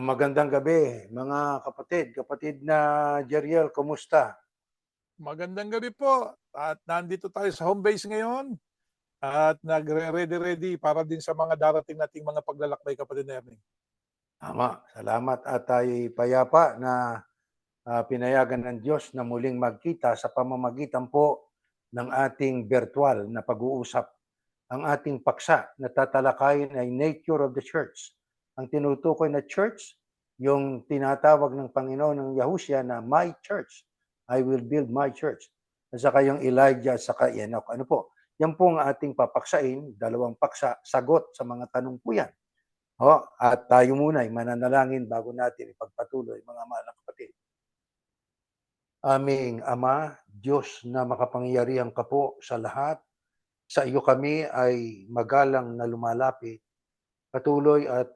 Magandang gabi mga kapatid. Kapatid na Jeriel, kumusta? Magandang gabi po at nandito tayo sa home base ngayon at nagre-ready-ready para din sa mga darating nating mga paglalakbay, kapatid na Ernie. Tama, salamat at tayo'y payapa na pinayagan ng Diyos na muling magkita sa pamamagitan po ng ating virtual na pag-uusap. Ang ating paksa na tatalakayin ay Nature of the Church. Ang tinutukoy na church, yung tinatawag ng Panginoon ng Yahusya na My Church. I will build my church. At saka yung Elijah at saka Enoch. Ano po? Yan po ang ating papaksain, dalawang paksa, sagot sa mga tanong po yan. At tayo muna ay mananalangin bago natin ipagpatuloy, mga mahal na kapatid. Aming Ama, Diyos na makapangyarihan ka po sa lahat, sa iyo kami ay magalang na lumalapit. Patuloy at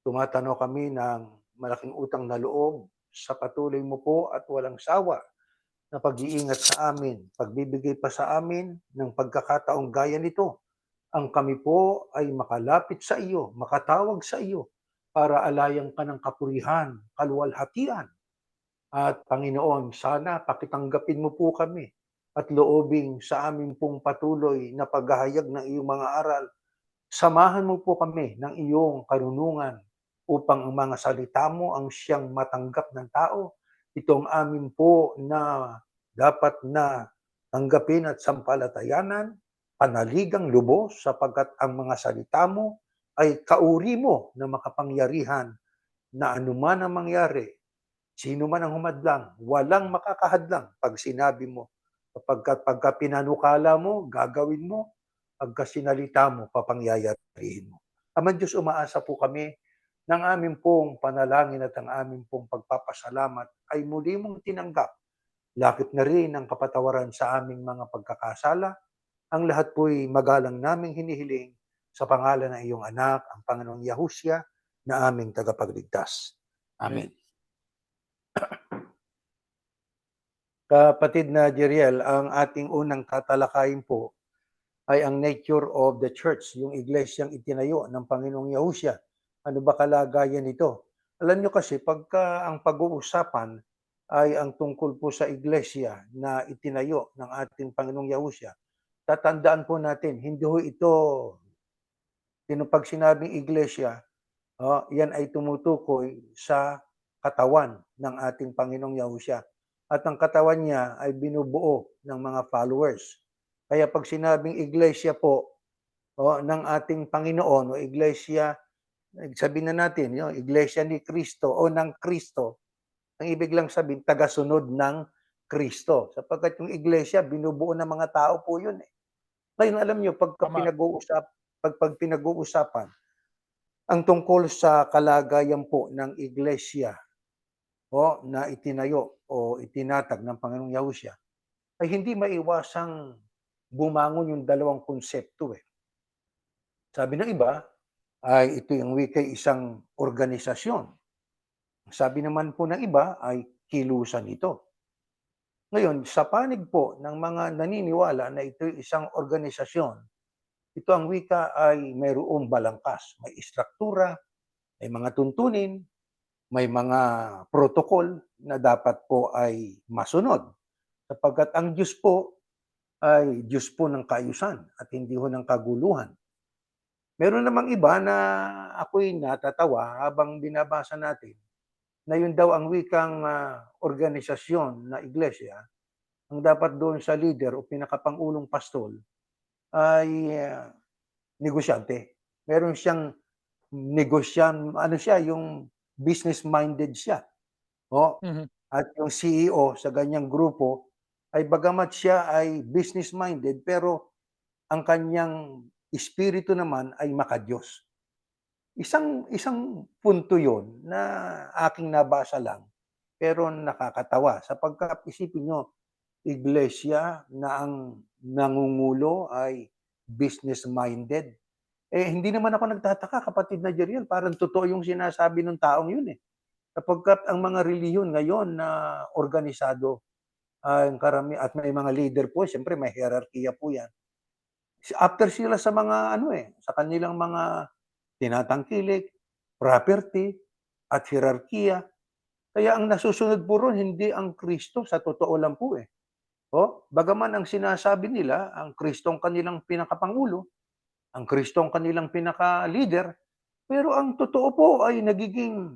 tumatanaw kami ng malaking utang na loob sa patuloy mo po at walang sawa na pag-iingat sa amin, pagbibigay pa sa amin ng pagkakataong gaya nito. Ang kami po ay makalapit sa iyo, makatawag sa iyo para alayan ka ng kapurihan, kaluwalhatian. At Panginoon, sana pakitanggapin mo po kami at loobing sa amin pong patuloy na paghahayag ng iyong mga aral. Samahan mo po kami ng iyong karunungan upang ang mga salita mo ang siyang matanggap ng tao. Ito ang amin po na dapat na tanggapin at sampalatayanan, panaligang lubos sapagkat ang mga salita mo ay kauri mo na makapangyarihan na anuman ang mangyari, sino man ang humadlang, walang makakahadlang pag sinabi mo. Pagka pinanukala mo, gagawin mo, pagka sinalita mo, papangyayarihin mo. Amang Diyos, umaasa po kami ng aming pong panalangin at ang aming pong pagpapasalamat ay muli mong tinanggap. Lakit na rin ang kapatawaran sa aming mga pagkakasala. Ang lahat po'y magalang naming hinihiling sa pangalan ng iyong anak, ang Panginoong Yahusya, na aming tagapagligtas. Amen. Amen. Kapatid na Jeriel, ang ating unang tatalakayin po ay ang nature of the church, yung iglesyang itinayo ng Panginoong Yahusya. Ano ba kalagayan nito? Alam nyo kasi, pagka ang pag-uusapan ay ang tungkol po sa iglesia na itinayo ng ating Panginoong Yahusya, tatandaan po natin, hindi ho ito, pag sinabing iglesia, yan ay tumutukoy sa katawan ng ating Panginoong Yahusya. At ang katawan niya ay binubuo ng mga followers. Kaya pag sinabing iglesia po ng ating Panginoon o iglesia, sabihin na natin, iglesia ni Kristo o ng Kristo, ang ibig lang sabihin, tagasunod ng Kristo. Sapagkat yung iglesia, binubuo ng mga tao po yun. Ngayon, alam nyo, Tama. pag pinag-uusapan, ang tungkol sa kalagayan po ng iglesia na itinayo o itinatag ng Panginoong Yahusya, ay hindi maiwasang bumangon yung dalawang konsepto eh. Sabi ng iba, ay ito yung wika'y isang organisasyon. Sabi naman po ng iba ay kilusan ito. Ngayon, sa panig po ng mga naniniwala na ito isang organisasyon, ito ang wika ay mayroong balangkas, may istruktura, may mga tuntunin, may mga protocol na dapat po ay masunod. Sapagkat ang Diyos po ay Diyos po ng kaayusan at hindi ho ng kaguluhan. Meron namang iba na ako'y natatawa habang binabasa natin na yun daw ang wikang organisasyon na iglesia, ang dapat doon sa leader o pinakapangulong pastol ay negosyante. Meron siyang ano siya, yung business-minded siya. Mhm. At yung CEO sa ganyang grupo ay bagamat siya ay business-minded pero ang kanyang espiritu naman ay makadiyos. Isang isang punto 'yon na aking nabasa lang, pero nakakatawa sapagkat isipin niyo, iglesia na ang nangungulo ay business-minded. Hindi naman ako nagtataka, kapatid na Jeriel, parang totoo yung sinasabi ng taong 'yun, eh. Sapagkat ang mga relihiyon ngayon na organisado, ang at may mga leader po, siyempre may hierarkiya po 'yan. After sila sa mga ano, sa kanilang mga tinatangkilik, property. at hierarkiya. Kaya ang nasusunod po ron hindi ang Kristo sa totoo lang po eh. Bagaman ang sinasabi nila, ang Kristo ang kanilang pinakapangulo, ang Kristo ang kanilang pinaka-leader, pero ang totoo po ay nagiging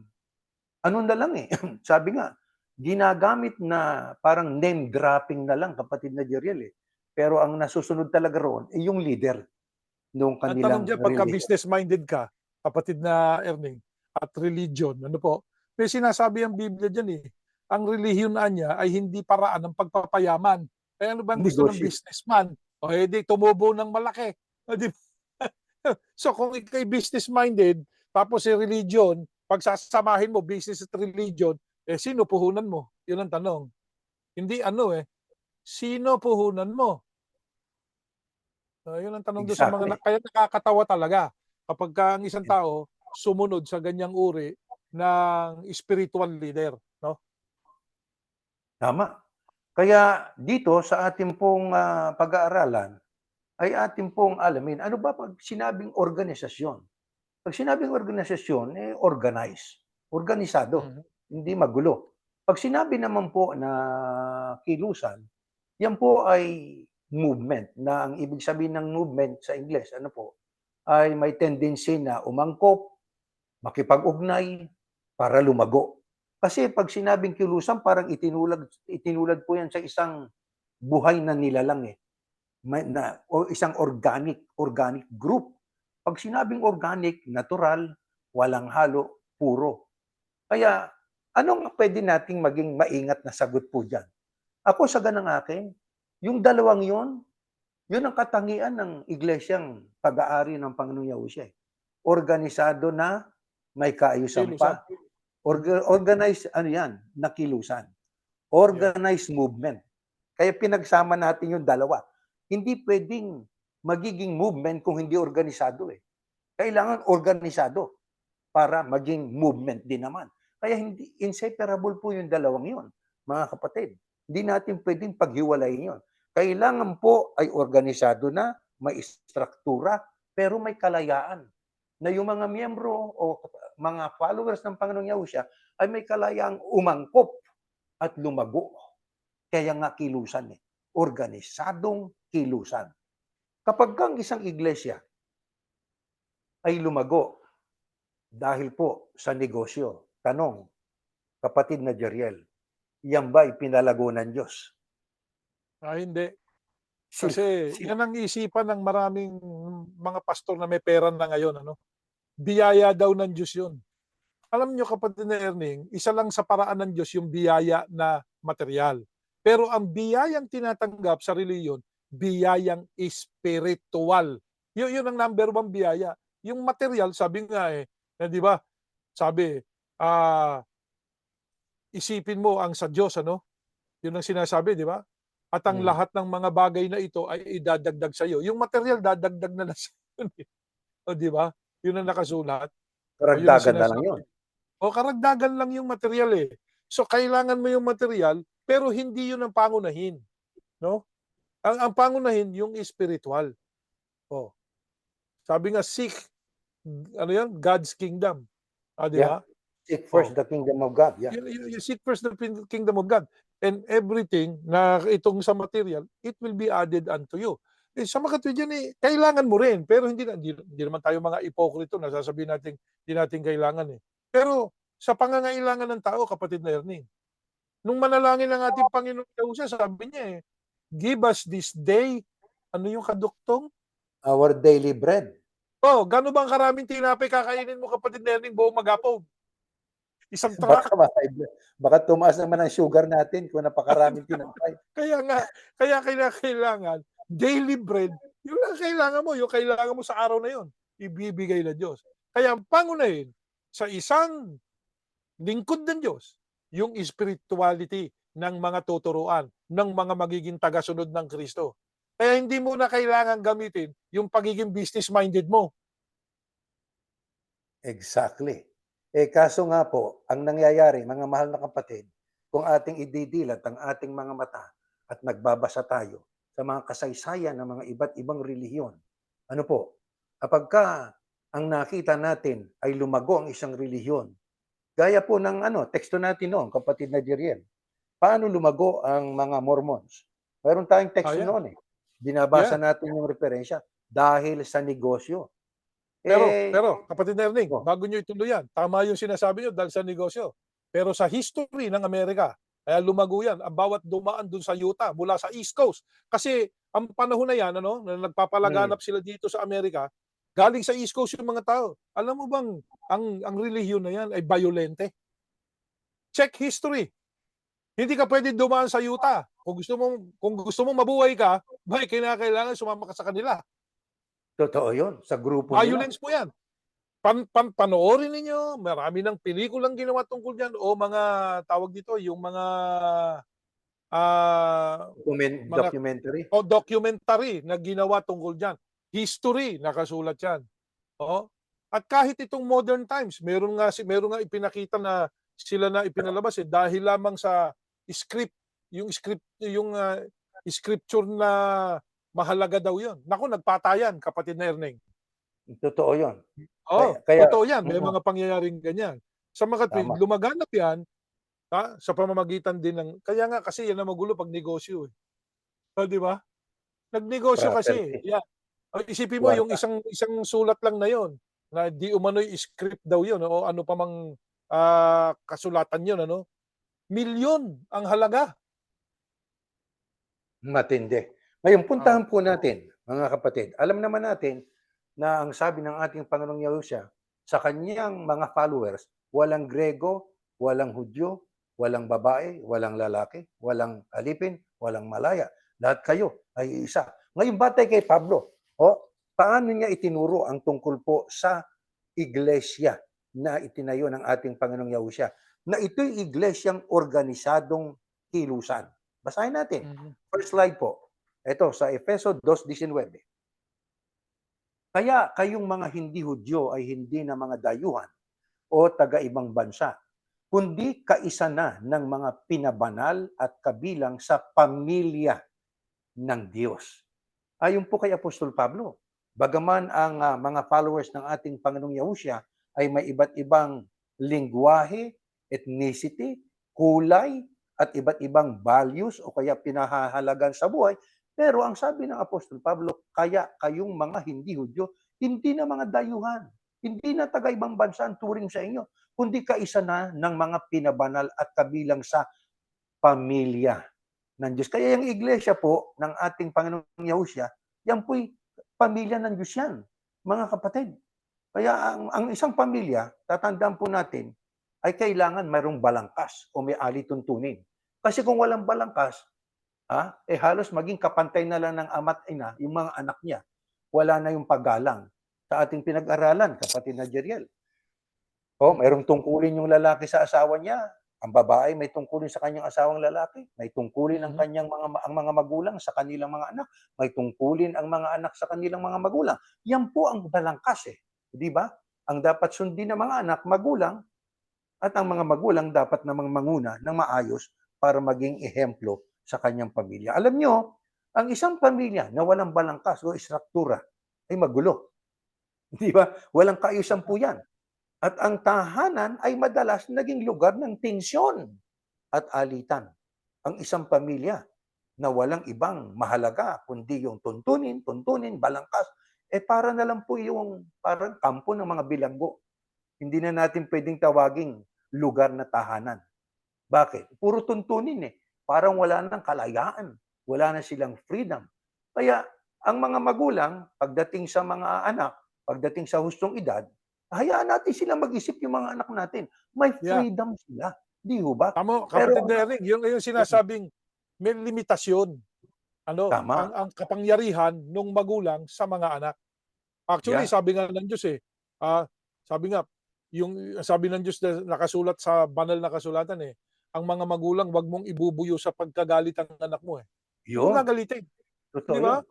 ano na lang eh. Sabi nga, ginagamit na parang name dropping na lang, kapatid na Jeriel eh. Pero ang nasusunod talaga roon ay yung leader nung Ang tanong kanilang diyan, pagka relihiyon. business-minded ka, kapatid na Erning, at religion, ano po, may sinasabi ang Biblia diyan eh, ang relihiyon na niya ay hindi paraan ng pagpapayaman. Kaya ano bang gusto ng Negosyo. businessman? O edi tumubo ng malaki. O, di ba? So kung ikay business-minded, tapos si religion, pagsasamahin mo business at religion, eh sino puhunan mo? Yun ang tanong. Hindi ano eh, sino puhunan mo? Yun ang tanong doon sa mga Exactly. kaya nakakatawa talaga kapag ang isang tao sumunod sa ganyang uri ng spiritual leader, no? Tama. Kaya dito sa ating pong pag-aaralan ay ating pong alamin, ano ba 'pag sinabing organisasyon? 'Pag sinabing organisasyon, eh, organisado, Mhm. hindi magulo. 'Pag sinabi naman po na kilusan, yan po ay movement, na ang ibig sabihin ng movement sa Ingles, ano po, ay may tendency na umangkop, makipag-ugnay, para lumago. Kasi 'pag sinabing kilusan, parang itinulad po yan sa isang buhay na nilalang eh. O isang organic group. 'Pag sinabing organic, natural, walang halo, puro. Kaya anong puwede nating maging maingat na sagot po diyan? Ako sa ganang akin, yung dalawang yun ang katangian ng iglesyang pag-aari ng Panginoong Yahushua, eh. Organisado na may kaayusan Kilusan. pa, organized ano yan, na kilusan. Yeah. Organized movement. Kaya pinagsama natin yung dalawa. Hindi puwedeng magiging movement kung hindi organisado, eh. Kailangan organisado para maging movement din naman. Kaya hindi inseparable po yung dalawang yun, mga kapatid. Hindi natin puwedeng paghiwalayin yun. Kailangan po ay organisado na, may istruktura, pero may kalayaan na yung mga miyembro o mga followers ng Panginoong Yahushua ay may kalayaang umangkop at lumago. Kaya nga kilusan eh. Organisadong kilusan. Kapag ang isang iglesia ay lumago dahil po sa negosyo, tanong, kapatid na Jeriel, yan ba ipinalago ng Diyos? Hindi. Sino, Kasi sino? yan ang isipan ng maraming mga pastor na may pera na ngayon, ano? Biyaya daw ng Diyos yun. Alam nyo kapatid na Erning, isa lang sa paraan ng Diyos yung biyaya na material. Pero ang biyayang tinatanggap sa reliyon, biyayang spiritual. Yun ang number one biyaya. Yung material, sabi nga eh, na, di ba? Sabi, ah, isipin mo ang sa Diyos, ano? Yun ang sinasabi, di ba? At ang Hmm. lahat ng mga bagay na ito ay idadagdag sa iyo. Yung material, dadagdag na lang sa iyo. O, di ba? Yun ang nakasulat. O, yun ang Karagdagan na lang yun. sinasabi. O, karagdagan lang yung material eh. So, kailangan mo yung material, pero hindi yun ang pangunahin. No? Ang pangunahin, yung spiritual. O, sabi nga, seek, ano yan? God's kingdom. Di Yeah. ba? Seek first O, the kingdom of God. Yeah. you seek first the kingdom of God. And everything na itong sa material, it will be added unto you. Eh, sa mga dyan eh, kailangan mo rin. Pero hindi naman tayo mga ipokrito na sasabihin natin, hindi natin kailangan eh. Pero sa pangangailangan ng tao, kapatid na Ernie, nung manalangin ng ating Panginoon Diyos, sabi niya eh, give us this day, ano yung kaduktong? Our daily bread. Oh, gano'n bang karaming tinapay kakainin mo, kapatid na Ernie, buong maghapon? Isang truck. Baka, baka tumaas naman ang sugar natin kung napakaraming tinapay. Kaya nga, kaya kailangan daily bread, yun ang kailangan mo, yung kailangan mo sa araw na yun, ibibigay ng Diyos. Kaya ang pangunahin sa isang lingkod ng Diyos, yung spirituality ng mga tuturuan, ng mga magiging tagasunod ng Kristo. Kaya hindi mo na kailangan gamitin yung pagiging business-minded mo. Exactly. Eh kaso nga po, ang nangyayari, mga mahal na kapatid, kung ating ididilat ang ating mga mata at nagbabasa tayo sa mga kasaysayan ng mga iba't ibang relihiyon, ano po, kapag ka ang nakita natin ay lumago ang isang relihiyon, Gaya po ng teksto natin noon, kapatid na Jeriel. Paano lumago ang mga Mormons? Meron tayong teksto Yan. noon eh. Binabasa Yan. natin yung referensya dahil sa negosyo. Pero, Eh, kapatid na Erning, oh, bago nyo ituloy yan, tama yung sinasabi nyo dahil sa negosyo. Pero sa history ng Amerika, kaya lumago yan, ang bawat dumaan dun sa Utah, mula sa East Coast. Kasi ang panahon na yan, na mm, nagpapalaganap sila dito sa Amerika, galing sa East Coast yung mga tao. Alam mo bang, ang relihiyon na yan ay violente? Check history. Hindi ka pwedeng dumaan sa Utah. Kung gusto mong mabuhay ka, may kinakailangan sumama ka sa kanila. totoo yun, sa grupo nila. Violence po yan. Panoorin ninyo, marami ng pelikulang ginawa tungkol diyan o mga tawag dito, yung mga Documentary. documentary na ginawa tungkol diyan. History nakasulat 'yan. Oo. At kahit itong modern times, meron nga ipinakita na sila na ipinalabas dahil lamang sa script, yung scripture na mahalaga daw 'yon. Naku, nagpatayan kapatid na Erneng. Totoo yun. Oo, Kaya totoo 'yan, may mm, mga pangyayaring ganyan. Sa mga tama, lumaganap 'yan, sa pamamagitan din ng kaya nga kasi 'yan ang magulo 'pag negosyo, eh. Oh, 'di ba? Nagnegosyo kasi, property, 'yan. Oh, isipin mo yung kwarta. isang isang sulat lang na 'yon, na di umano'y script daw 'yon o ano pa mang, kasulatan 'yon ano, milyon ang halaga. Matindi. Ngayon Oh, puntahan po natin, mga kapatid, alam naman natin na ang sabi ng ating Panginoong Yahushua sa kanyang mga followers, walang Grego, walang Hudyo, walang babae, walang lalaki, walang alipin, walang malaya. Lahat kayo ay isa. Ngayon batay kay Pablo, paano niya itinuro ang tungkol po sa iglesia na itinayo ng ating Panginoong Yahushua na ito'y iglesyang organisadong kilusan. Basahin natin. mhm, First slide po. Ito sa Efeso 2:19. Kaya kayong mga hindi Hudyo ay hindi na mga dayuhan o taga-ibang bansa, kundi kaisa na ng mga pinabanal at kabilang sa pamilya ng Diyos. Ayon po kay Apostol Pablo, bagaman ang mga followers ng ating Panginoong Yahushua ay may iba't ibang lingwahe, ethnicity, kulay, at iba't ibang values o kaya pinahahalagan sa buhay, pero ang sabi ng Apostol Pablo, kaya kayong mga hindi Hudyo, hindi na mga dayuhan, hindi na taga-ibang bansa ang turing sa inyo, kundi kaisa na ng mga pinabanal at kabilang sa pamilya ng Diyos. Kaya yung iglesia po ng ating Panginoong Yahushua, yan po'y pamilya ng Diyos yan, mga kapatid. Kaya ang isang pamilya, tatandaan po natin, ay kailangan mayroong balangkas o may alituntunin. Kasi kung walang balangkas, halos maging kapantay na lang ng ama't ina, yung mga anak niya. Wala na yung paggalang. Sa ating pinag-aralan, kapatid na Jeriel, mm, mayroong tungkulin yung lalaki sa asawa niya. Ang babae may tungkulin sa kanyang asawang lalaki, may tungkulin ang mhm. kanyang ang mga magulang sa kanilang mga anak, may tungkulin ang mga anak sa kanilang mga magulang. Yan po ang balangkas eh, 'di ba? Ang dapat sundin ng mga anak, magulang, at ang mga magulang dapat namang manguna ng maayos para maging ehemplo sa kanyang pamilya. Alam niyo, ang isang pamilya na walang balangkas o istruktura ay magulo, 'di ba? Walang kaayusan po 'yan. At ang tahanan ay madalas naging lugar ng tensyon at alitan. Ang isang pamilya na walang ibang mahalaga kundi yung tuntunin, tuntunin, balangkas, para na lang po yung parang kampo ng mga bilanggo. Hindi na natin pwedeng tawaging lugar na tahanan. Bakit? Puro tuntunin eh. Parang wala nang kalayaan. Wala na silang freedom. Kaya ang mga magulang, pagdating sa mga anak, pagdating sa hustong edad, hayaan natin sila mag-isip yung mga anak natin. May Yeah, freedom sila. Di ho ba? tama Pero kapatid na Erneng, yung sinasabing may limitasyon, tama. ang kapangyarihan ng magulang sa mga anak. Actually, Yeah. sabi nga ng Diyos, ah, sabi nga, sabi ng Diyos na nakasulat sa banal na kasulatan, ang mga magulang 'wag mong ibubuyo sa pagkagalit ang anak mo, eh. 'Wag mong Yun. gagalitin, 'di Totoo ba? yun.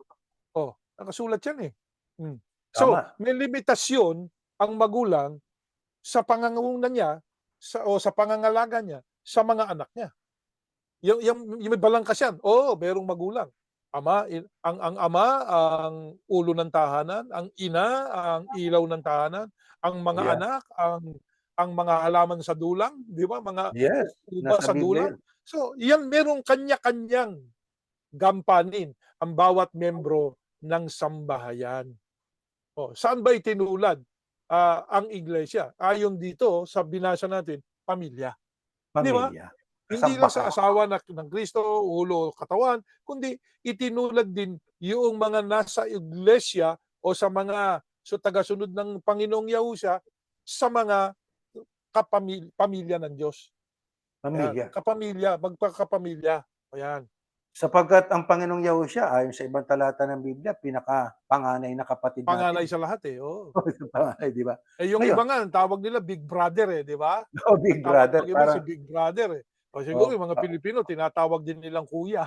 Oh, nakasulat 'yan, eh. Hmm. So, Tama. may limitasyon ang magulang sa panganguna niya sa pangangalaga niya sa mga anak niya. Yung may balangkas yan, oo, merong magulang. Ang ama ang ulo ng tahanan, ang ina ang ilaw ng tahanan, ang mga Yeah. anak ang mga halaman sa dulang, 'di ba, mga Yes, uba nasa sa Biblia dulang. yun. So, yan merong kanya-kanyang gampanin ang bawat miyembro ng sambahayan. Oh, saan ba itinulad, ang iglesia? Ayon dito sa binasa natin, pamilya, 'di ba? Pamilya, Hindi lang sa kasambahay. asawa na ng Kristo, ulo, katawan, kundi itinulad din yung mga nasa iglesia o sa mga tagasunod ng Panginoong Yahushua sa mga pamilya ng Diyos. Ayan, Pamilya. kapamilya, magpakapamilya. Ayan, Sapagkat ang Panginoong Yahushua ayon sa ibang talata ng Biblia, pinakapanganay na kapatid panganay natin, sa lahat, eh, oo. sa panganay, 'di ba? Eh, yung Ngayon, iba nga ang tawag nila Big Brother, eh, 'di ba? oh, Ang Big tawag Brother mag-iba si parang Big Brother, eh. O siguro oh, yung mga Pilipino tinatawag din nilang kuya,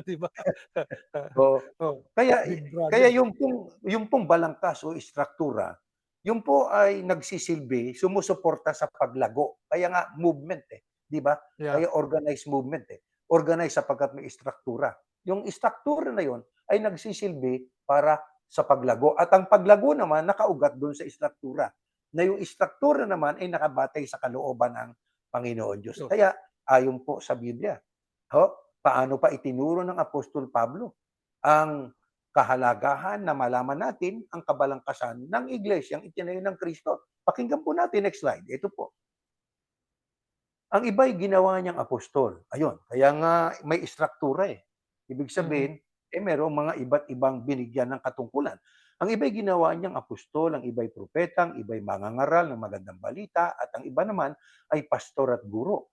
'di ba? oo. Oh, Kaya Big kaya Brother. yung pong balangkas o istruktura, yun po ay nagsisilbi, sumusuporta sa paglago. Kaya nga movement, eh, 'di ba? Yeah. Kaya organized movement, eh. Organized sapagkat may istruktura. Yung istruktura na yun ay nagsisilbi para sa paglago at ang paglago naman nakaugat dun sa istruktura, na yung istruktura naman ay nakabatay sa kalooban ng Panginoon Diyos. Diyos. Kaya ayon po sa Biblia, ho, paano pa itinuro ng Apostol Pablo ang kahalagahan na malaman natin ang kabalangkasan ng iglesyang itinayo ng Kristo. Pakinggan po natin, next slide. Ito po. Ang iba'y ginawa niyang apostol. Ayun, kaya nga may istruktura eh. Ibig Mhm. sabihin, merong mga iba't ibang binigyan ng katungkulan. Ang iba'y ginawa niyang apostol, ang iba'y propeta, ang iba'y mangangaral ng magandang balita, at ang iba naman ay pastor at guro.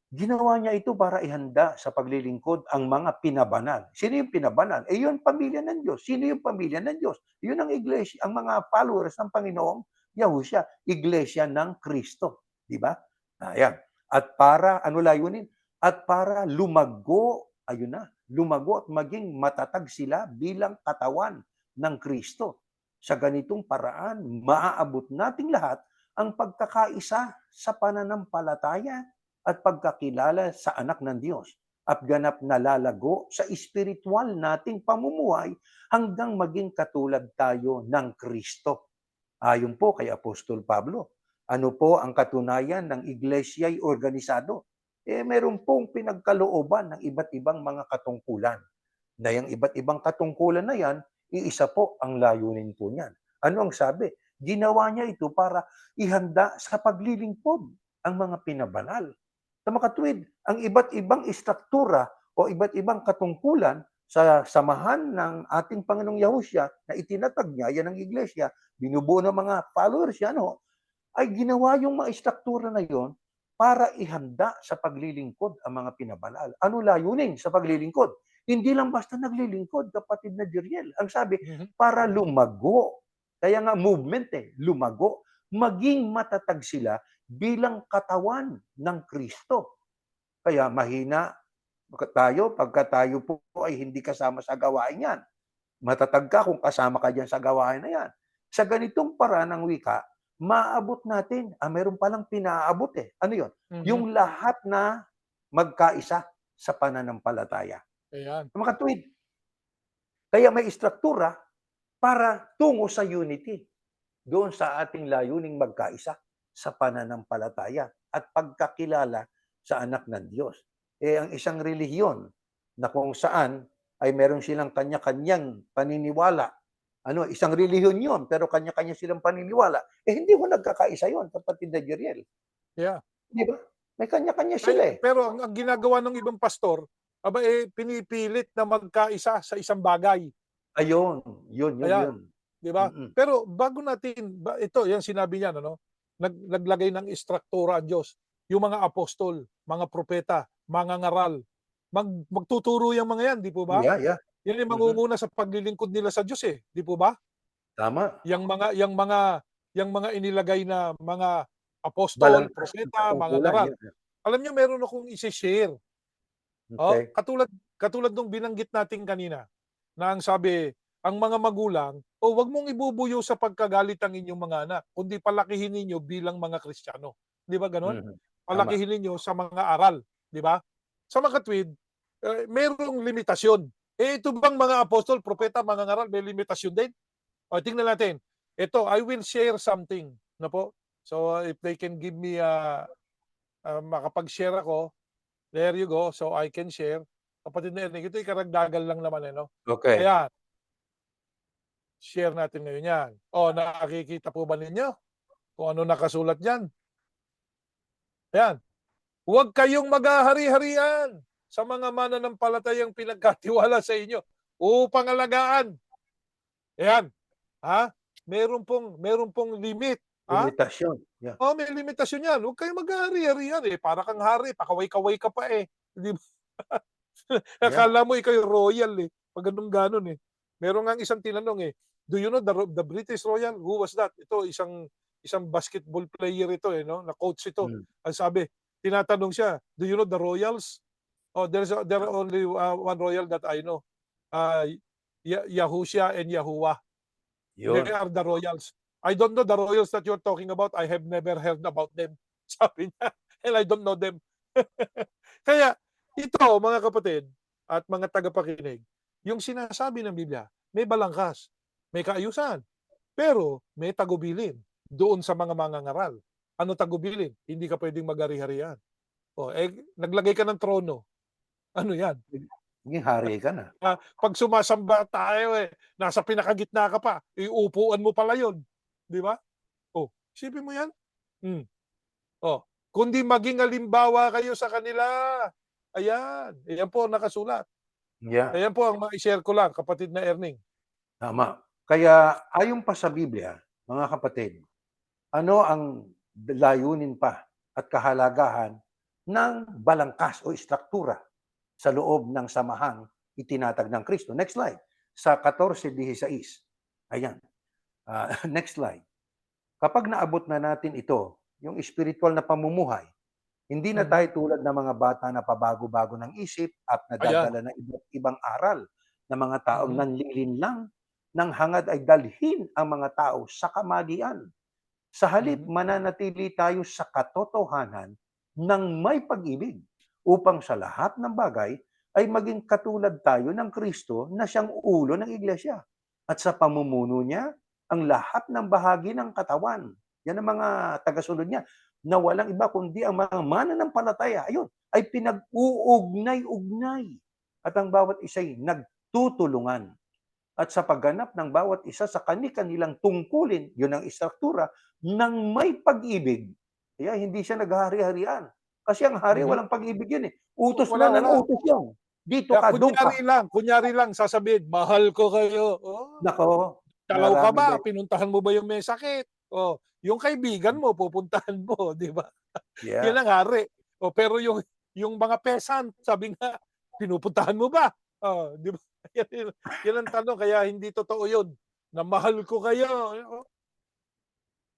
Ginawa niya ito para ihanda sa paglilingkod ang mga pinabanal. Sino yung pinabanal? Eh yun, pamilya ng Diyos. Sino yung pamilya ng Diyos? Yun ang iglesia, ang mga followers ng Panginoong Yahushua, iglesia ng Kristo. Di ba? Ayan. At para, ano layunin? At para lumago, ayun na, lumago at maging matatag sila bilang katawan ng Kristo. Sa ganitong paraan, maaabot nating lahat ang pagkakaisa sa pananampalataya at pagkakilala sa anak ng Diyos at ganap na lalago sa espiritual nating pamumuhay hanggang maging katulad tayo ng Kristo. Ayon po kay Apostol Pablo, ano po ang katunayan ng iglesiya'y organisado? Meron pong pinagkalooban ng iba't ibang mga katungkulan. Na yung iba't ibang katungkulan na yan, iisa po ang layunin po niyan. Ano ang sabi? Ginawa niya ito para ihanda sa paglilingkod ang mga pinabanal. Sa makatuwid, ang iba't ibang istruktura o iba't ibang katungkulan sa samahan ng ating Panginoong Yahushua na itinatag niya, yan ang iglesia, binubuo ng mga followers yan, ay ginawa yung mga istruktura na yon para ihanda sa paglilingkod ang mga pinabanal. Ano layunin sa paglilingkod? Hindi lang basta naglilingkod, kapatid na Jeriel. Ang sabi, Mhm. para lumago. Kaya nga movement lumago. Maging matatag sila bilang katawan ng Kristo. Kaya mahina tayo pagka tayo po ay hindi kasama sa gawain yan. Matatag ka kung kasama ka dyan sa gawain na yan. Sa ganitong paraan ng wika, maaabot natin, meron palang pinaabot eh. Ano yon? Mhm. Yung lahat na magkaisa sa pananampalataya. Ayan. Mga katuwid, kaya may istruktura para tungo sa unity, doon sa ating layuning magkaisa sa pananampalataya at pagkakilala sa anak ng Diyos. Ang isang relihiyon na kung saan ay meron silang kanya-kanyang paniniwala. Ano, isang relihiyon yon, pero kanya-kanya silang paniniwala. Hindi ko nagkakaisa yon, kapatid na Jeriel. Yeah. Di ba? May kanya-kanya Ay, sila eh. pero ang ginagawa ng ibang pastor, pinipilit na magkaisa sa isang bagay. Ayun, Ayan, yun. 'di ba? Mm-mm. Pero bago natin ito, 'yang sinabi niya ano, naglagay ng istruktura ang Diyos. Yung mga apostol, mga propeta, mga ngaral, magtuturo yang mga 'yan, 'di po ba? Yeah, yeah. Yan yung Mhm. mangunguna sa paglilingkod nila sa Diyos, eh, 'di po ba? Tama. Yang mga inilagay na mga apostol, Balangkas ng propeta, mga katungkulan. ngaral. Yan. Alam niyo meron akong ise-share. Oh, Okay. katulad nung binanggit natin kanina, na ang sabi, ang mga magulang, "O wag mong ibubuyo sa pagkagalit ang inyong mga anak, kundi palakihin ninyo bilang mga Kristiyano." 'Di ba gano'n? Mhm. Tama. Palakihin ninyo sa mga aral, 'di ba? Sa makatwid, merong limitasyon. Ito bang mga apostol, propeta, mga ngaral may limitasyon din? O tingnan natin. Ito, I will share something na po So if they can give me makapag-share ako, there you go. So I can share. Kapatid na Ernie, ito'y karagdagan lang naman eh, no? Okay. Ayan, share natin ngayon yan. O, nakikita po ba ninyo kung ano nakasulat diyan? Ayan. Huwag kayong maghahari-harian sa mga mananampalatayang pinagkatiwala sa inyo upang alagaan. Ayan. Ha? Meron pong limit. Ha? Limitasyon. Yeah. Oh, may limitasyon yan. Huwag kayong maghahari-harian eh. Para kang hari, pakaway-kaway ka pa eh. Di ba? Yeah. Akala mo ikaw yung royal eh. Pag ganun eh. Meron nga isang tinanong eh, do you know the British Royal? Who was that? Ito, isang basketball player ito eh, no? Na coach ito. Mm. Ang sabi, tinatanong siya, do you know the Royals? Oh, there are only one royal that I know. Yahushua and Yahuwah. They Yun. are the royals. I don't know the royals that you're talking about. I have never heard about them. Sabi niya. And I don't know them. Kaya, ito, mga kapatid at mga tagapakinig, yung sinasabi ng Biblia, may balangkas, may kaayusan, pero may tagubilin doon sa mga mangangaral. Ano tagubilin? Hindi ka pwedeng mag-ari-harian. O, naglagay ka ng trono. Ano yan? Naging hari ka na. Pag sumasamba tayo nasa pinakagitna ka pa, iupuan mo pala yun. Di ba? Oh, isipin mo yan. Oh, kundi maging halimbawa kayo sa kanila. Ayan. Ayan po ang nakasulat. Yeah. Ayan po ang ma-share ko lang, kapatid na Erning. Tama. Kaya ayon pa sa Biblia, mga kapatid, ano ang layunin pa at kahalagahan ng balangkas o istruktura sa loob ng samahang itinatag ng Kristo? Next slide. Sa 14:16. Ayan. Next slide. Kapag naabot na natin ito, yung spiritual na pamumuhay, hindi na tayo tulad ng mga bata na pabago-bago ng isip at nadadala ng iba't ibang aral na mga taong nanlilin lang ng hangad ay dalhin ang mga tao sa kamalian. Sa halip, mananatili tayo sa katotohanan ng may pag-ibig upang sa lahat ng bagay ay maging katulad tayo ng Kristo na siyang ulo ng iglesia. At sa pamumuno niya, ang lahat ng bahagi ng katawan, yan ang mga tagasunod niya, na walang iba kundi ang mga mananampalataya, ayun, ay pinag-uugnay-ugnay. At ang bawat isa'y nagtutulungan. At sa pagganap ng bawat isa sa kani-kanilang tungkulin, yun ang istruktura, ng may pag-ibig. Kaya hindi siya naghahari-harian. Kasi ang hari, walang pag-ibig yun eh. Utos Wala, lang ng wala. utos yun. Dito ka, doon ka. Kunyari lang, sasabihin, mahal ko kayo. Oh, Nako, dalaw ka ba? marami Pinuntahan mo ba yung may sakit? Oh, yung kaibigan mo, pupuntahan mo, di ba? Yeah. Yan ang hari. Oh, pero yung mga peasant, sabi nga, pinupuntahan mo ba? Oh, di ba? Yan ang tanong, kaya hindi totoo yun. Na mahal ko kayo. Oh.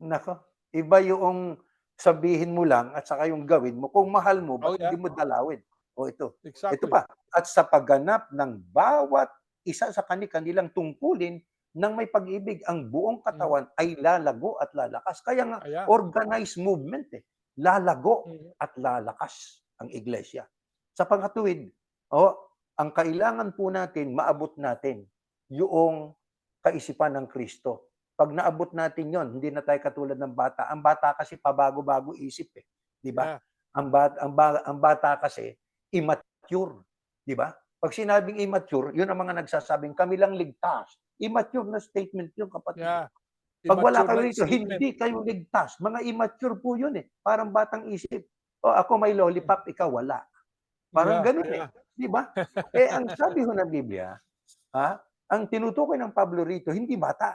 Nako, iba yung sabihin mo lang at saka yung gawin mo. Kung mahal mo, ba't hindi mo dalawin? O ito. Exactly. Ito pa. At sa pagganap ng bawat isa sa kanilang tungkulin ng may pag-ibig, ang buong katawan ay lalago at lalakas. Kaya nga, organized movement eh. Lalago at lalakas ang iglesia. Sa pangkatuwid, ang kailangan po natin, maabot natin yung kaisipan ng Kristo. Pag naabot natin yon, hindi na tayo katulad ng bata. Ang bata kasi pabago-bago isip eh. Di ba? Yeah. Ang bata kasi immature. Di ba? Pag sinabing immature, yun ang mga nagsasabing kami lang ligtas. Immature na statement yun, kapatid. Yeah. Pag wala kayo rito, hindi kayo ligtas. Mga immature po yun eh. Parang batang isip. O ako may lollipop, ikaw wala. Parang ganun eh. Di ba? Ang sabi ho ng Biblia, ang tinutukoy ng Pablo rito, hindi bata.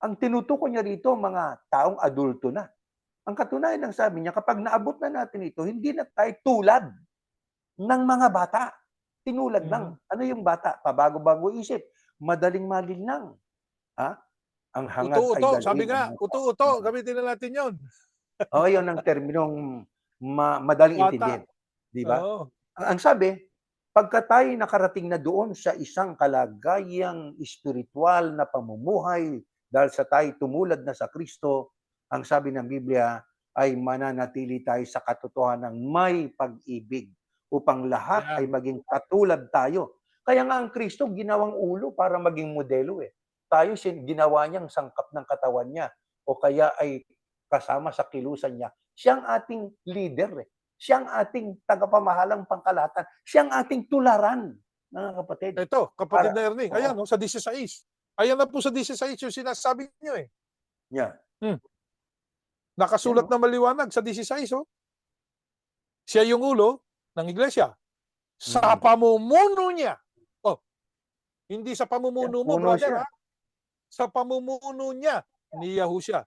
Ang tinutukoy niya rito, mga taong adulto na. Ang katunayan ng sabi niya, kapag naabot na natin ito, hindi na tayo tulad ng mga bata. Tinulad lang. Ano yung bata? Pabago-bago isip. Madaling malinlang. Ang hangad ay dalhin. Sabi nga, uto-uto. Gamitin na natin yun. Yun ang terminong madaling intindihin. Di ba? Ang sabi, pagka tayo nakarating na doon sa isang kalagayang espiritual na pamumuhay, dahil sa tayo tumulad na sa Kristo, ang sabi ng Biblia ay mananatili tayo sa katotohanan ng may pag-ibig upang lahat ay maging katulad tayo. Kaya nga ang Kristo ginawang ulo para maging modelo eh. Tayo ginawa niyang sangkap ng katawan niya o kaya ay kasama sa kilusan niya. Siya ang ating leader, eh. Siya ang ating tagapamahalang pangkalahatan. Siya ang ating tularan, mga kapatid. Ito, kapatid Para na Ernie, ayan oo, sa 16. Ayan na po sa 16 yung sinasabi niyo eh. yeah, Hmm. 'yan, Nakasulat oh. na maliwanag sa 16, oh. Siya yung ulo ng iglesia. Sa Mm. pamumuno niya. Oh, hindi sa Yeah, pamumuno mo, puno brother, siya. ha? Sa pamumuno niya ni Yahusha.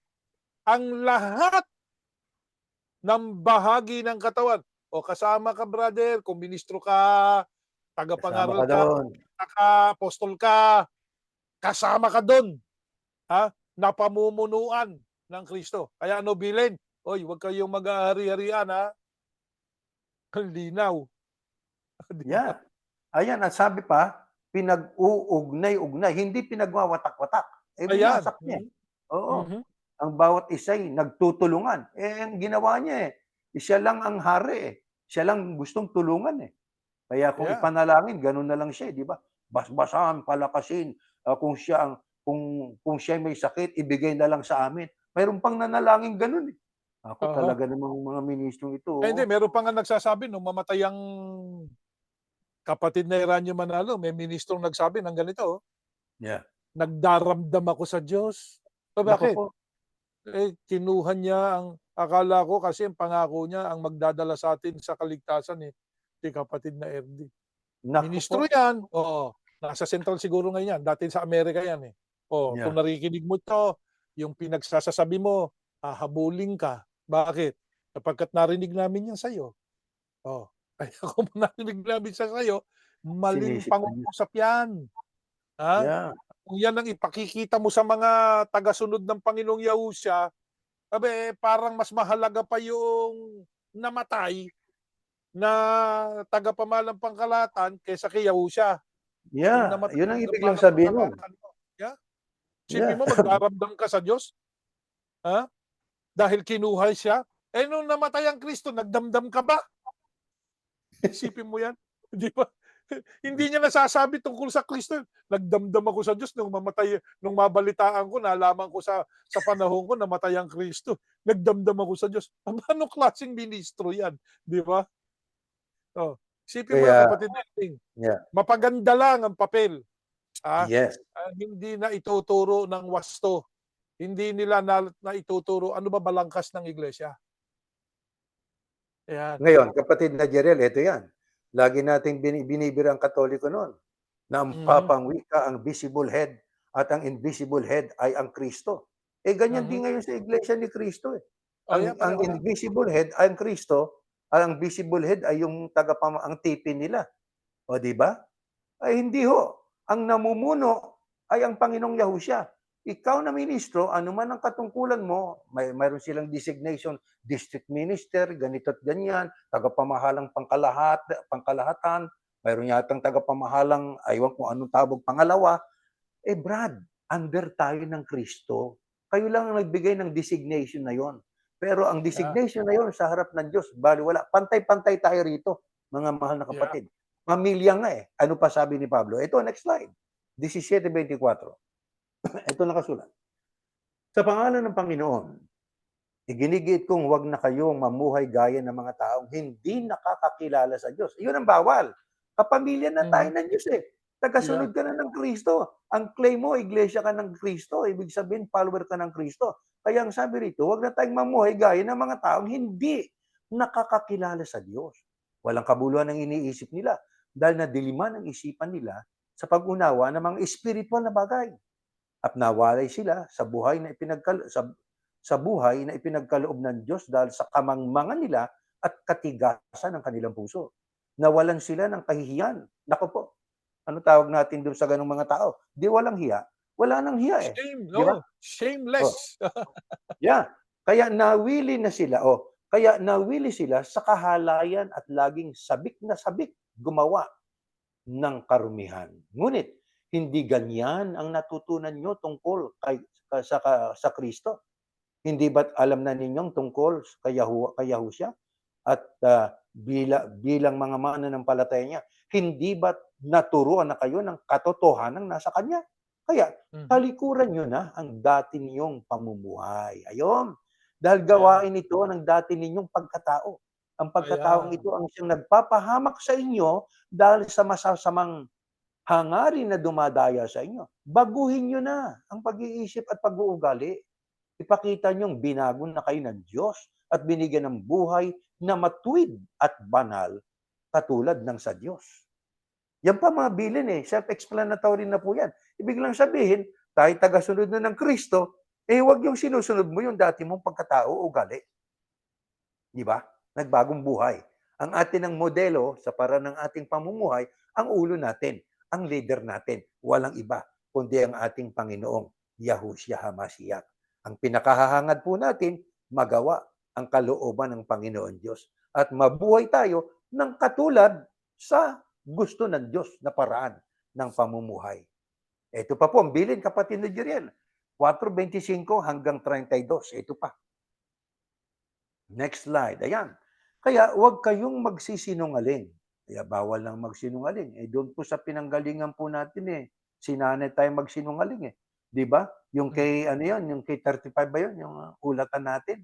Ang lahat ng bahagi ng katawan. O kasama ka, brother, kung ministro ka, Kasama tagapangaral ka ka, doon. apostol ka, kasama ka doon, ha? Na pamumunuan ng Kristo. Kaya ano bilin? Oy, huwag kayong mag-ahari-harian, ha? Ang linaw. Di ba? Yeah. Ayan, at sabi pa, pinag-uugnay-ugnay, hindi pinagwawatak-watak. Eh, Ayan. winasak niya, eh. Oo. Mhm. Ang bawat isa'y nagtutulungan. Eh, ang ginawa niya, siya lang ang hari, eh. Siya lang gustong tulungan, eh. Kaya kung Yeah. ipanalangin, gano'n na lang siya, eh, 'di ba? Basbasan, palakasin, kung siya ang kung siya'y may sakit, ibigay na lang sa amin. Mayro'n pang nanalangin gano'n, eh. Naku, Aha. talaga namang mga ministrong ito, Eh, hindi, oh. meron pa nga nagsasabi nung mamatay ang kapatid na Eranio Manalo, may ministrong nagsabi ng ganito, oh, Yeah. "Nagdaramdam ako sa Diyos." O Naku bakit? po, Eh, kinuha niya ang akala ko kasi ang pangako niya ang magdadala sa atin sa kaligtasan, eh, si kapatid na RD. naku po. Ministro 'yan, oo. Nasa sentral siguro ngayon 'yan, dati sa Amerika 'yan, eh. Oh, kung Yeah. naririnig mo 'to, yung pinagsasasabi mo, hahabulin ka. Bakit? Sapagkat narinig namin 'yan sa'yo. Oh, kaya kung narinig namin siya sa'yo, maling Sinisip pa niya. pangungusap 'yan, ha? Yeah. Kung 'yan ang ipakikita mo sa mga tagasunod ng Panginoong Yahusya, abe, parang mas mahalaga pa yung namatay na tagapamahalang pangkalahatan kaysa kay Yahusya. Yung Yeah, namatay 'yun ang ibig lang tagapamahalang sabihin nun. pangkalahatan mo, yeah. Yeah. Isipin mo magdaramdam ka sa Diyos, ha, dahil kinuha siya. Eh, nung namatay ang Kristo nagdamdam ka ba? Isipin mo 'yan, 'di ba? Hindi niya nasasabi tungkol sa Kristo, nagdamdam ako sa Diyos nung mamatay nung mabalitaan ko, nalaman ko sa panahon ko namatay ang Kristo, nagdamdam ako sa Diyos. Anong klaseng ministro 'yan, 'di ba? Oh, isipin mo 'yan Kaya kapatid nating, yeah, mapaganda lang ang papel, ah, yes. hindi na ituturo ng wasto, hindi nila naituturo ano ba balangkas ng iglesia, ayan. Ngayon, kapatid na Jerel, eto 'yan, lagi nating binibiro ang Katoliko no'n, na ang Mhm, Papang Wika ang visible head at ang invisible head ay ang Kristo. Eh, ganyan mhm. din ngayon sa Iglesia ni Kristo, eh. Oh, yeah, Ang pareho lang. invisible head ay ang Kristo, ang visible head ay yung ang tipi nila, o 'di ba? Ay hindi ho, ang namumuno ay ang Panginoong Yahusya. Ikaw na ministro, ano man ang katungkulan mo, mayroon silang designation, district minister, ganito't ganyan, tagapamahalang pangkalahatan, mayroon yatang tagapamahalang, aywan kung anong tawag pangalawa. Eh Brad, under tayo ng Kristo. Kayo lang ang nagbigay ng designation na yon. Pero ang Yeah, designation na yon sa harap ng Diyos, baliwala. Pantay-pantay tayo rito, mga mahal na yeah. kapatid. Pamilya nga eh. Ano pa sabi ni Pablo? Ito, next slide. 17:24. Ito nakasulat. Sa pangalan ng Panginoon, iginigiit kong huwag na kayong mamuhay gaya ng mga taong hindi nakakakilala sa Diyos. Iyon ang bawal. Kapamilya na tayo Mhm, ng Diyos eh. yeah. Tagasunod ka na ng Kristo. Ang claim mo, iglesia ka ng Kristo. Ibig sabihin, follower ka ng Kristo. Kaya ang sabi rito, huwag na tayong mamuhay gaya ng mga taong hindi nakakakilala sa Diyos. Walang kabuluhan ang iniisip nila dahil nadiliman ang isipan nila sa pag-unawa ng mga espiritual na bagay at nawalay sila sa buhay na sa buhay na ipinagkaloob ng Diyos dahil sa kamangmangan nila at katigasan ng kanilang puso. Nawalan sila ng kahihiyan. Nako po, ano tawag natin doon sa ganong mga tao? Di walang hiya. Wala nang hiya eh. Shame, Di ba? no, Oh, shameless. yeah. Kaya nawili sila sa kahalayan at laging sabik na sabik gumawa ng karumihan. Ngunit hindi ganyan ang natutunan nyo tungkol sa Kristo. Hindi ba't alam na ninyong tungkol kay Yahusya at bilang mga mananampalataya niya, hindi ba't naturuan na kayo ng katotohanang nasa Kanya? Kaya Mhm, talikuran niyo na ang dati niyong pamumuhay. Ayun, dahil Ayan. gawain ito ng dati ninyong pagkatao. Ang pagkataong Ayan. ito ang siyang nagpapahamak sa inyo dahil sa masasamang hangarin na dumadaya sa inyo. Baguhin niyo na ang pag-iisip at pag-uugali. Ipakita niyong binago na kayo ng Diyos at binigyan ng buhay na matuwid at banal katulad ng sa Diyos. Yan pa mga bilin self-explanatory na po yan. Ibig lang sabihin, tayo tagasunod na ng Kristo, huwag yung sinusunod mo yung dati mong pagkatao o ugali. Di ba? Nagbagong buhay. Ang atin ng modelo sa paraan ng ating pamumuhay, ang ulo natin, ang leader natin, walang iba, kundi ang ating Panginoong Yahushua HaMashiach. Ang pinakahahangad po natin, magawa ang kalooban ng Panginoon Diyos. At mabuhay tayo ng katulad sa gusto ng Diyos na paraan ng pamumuhay. Ito pa po, ang bilin, kapatid na Jeriel, 4:25 hanggang 32. Ito pa. Next slide. Ayan. Kaya huwag kayong magsisinungaling. Kaya bawal lang magsinungaling. Doon po sa pinanggalingan po natin sinanay tayo magsinungaling 'Di ba? Yung kay ano yun, yung kay 35 ba yun? Yung ulatan natin.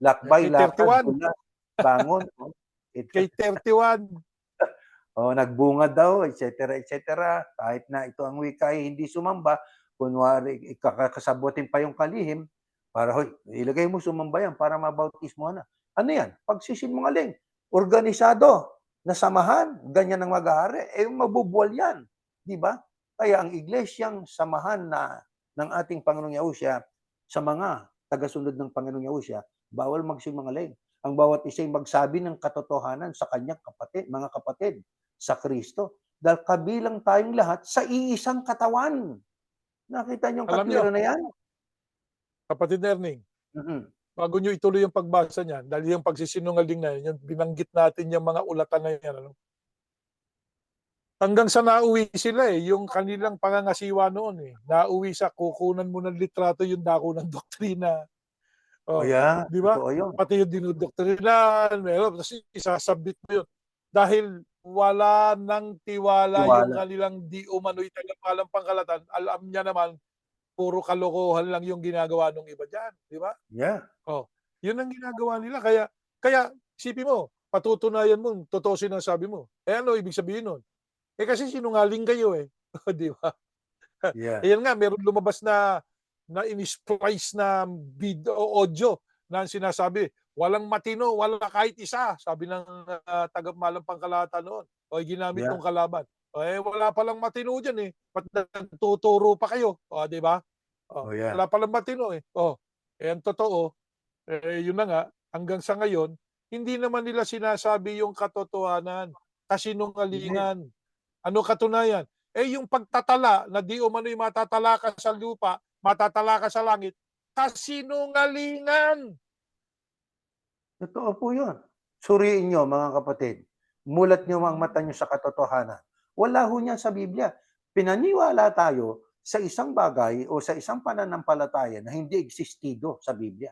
Lakbay, Kay lakad, 31. ulat, bangon. Kay 31. Nagbunga daw, etc., etc. Kahit na ito ang wika ay hindi sumamba, kunwari, kakasabutin pa yung kalihim, para, hoy, ilagay mo sumamba yan para mabautismo na. Ano yan? Pagsisinungaling. Organisado, na samahan, ganyan ang mag-aari. Mabubuwal yan. Di ba? Kaya ang iglesyang samahan na ng ating Panginoong Yahushua sa mga tagasunod ng Panginoong Yahushua, bawal magsinungaling. Ang bawat isa ay magsabi ng katotohanan sa kanyang kapatid, mga kapatid, sa Kristo. Dahil kabilang tayong lahat sa iisang katawan. Nakita niyo ang Alam nyo, katwiran na yan? kapatid Erning, Mhm. bago nyo ituloy yung pagbasa niyan, dahil yung pagsisinungaling na yun, yung binanggit natin yung mga ulatan na yan, ano? Hanggang sa nauwi sila yung kanilang pangangasiwa noon Nauwi sa kukunan mo ng litrato yung dako ng doktrina. Oh, Yeah, di ba? totoo yun. Pati yung dinodoktrinan, meron, tapos isasabit mo yun. Dahil wala nang tiwala yung Tiwala. kanilang di umano'y tagapalang pangkalatan, alam niya naman, puro kalokohan lang yung ginagawa ng iba diyan, di ba? Yeah. Oh, yun ang ginagawa nila kaya isipin mo, patutunayan mo totoo sinasabi mo. Ano ibig sabihin nun? Kasi sinungaling kayo di ba? Yeah. Ayan nga meron lumabas na in-splice na video o audio na sinasabi, "Walang matino, wala kahit isa," sabi ng, tagapamalang pangkalahatan noon o ginamit Yeah. nung kalaban. Wala palang matino diyan ba't nagtuturo pa kayo? Di ba? Oh, yeah. Wala palang matino ang totoo, yun na nga, hanggang sa ngayon, hindi naman nila sinasabi yung katotohanan, Hindi. kasinungalingan. Ano katunayan? Yung pagtatala na di umano'y matatala ka sa lupa, matatala ka sa langit, kasinungalingan. Totoo po yun. Suriin nyo, mga kapatid. Mulat nyo ang mata nyo sa katotohanan. Wala ho niyan sa Biblia. Pinaniwala tayo sa isang bagay o sa isang pananampalataya na hindi existido sa Biblia.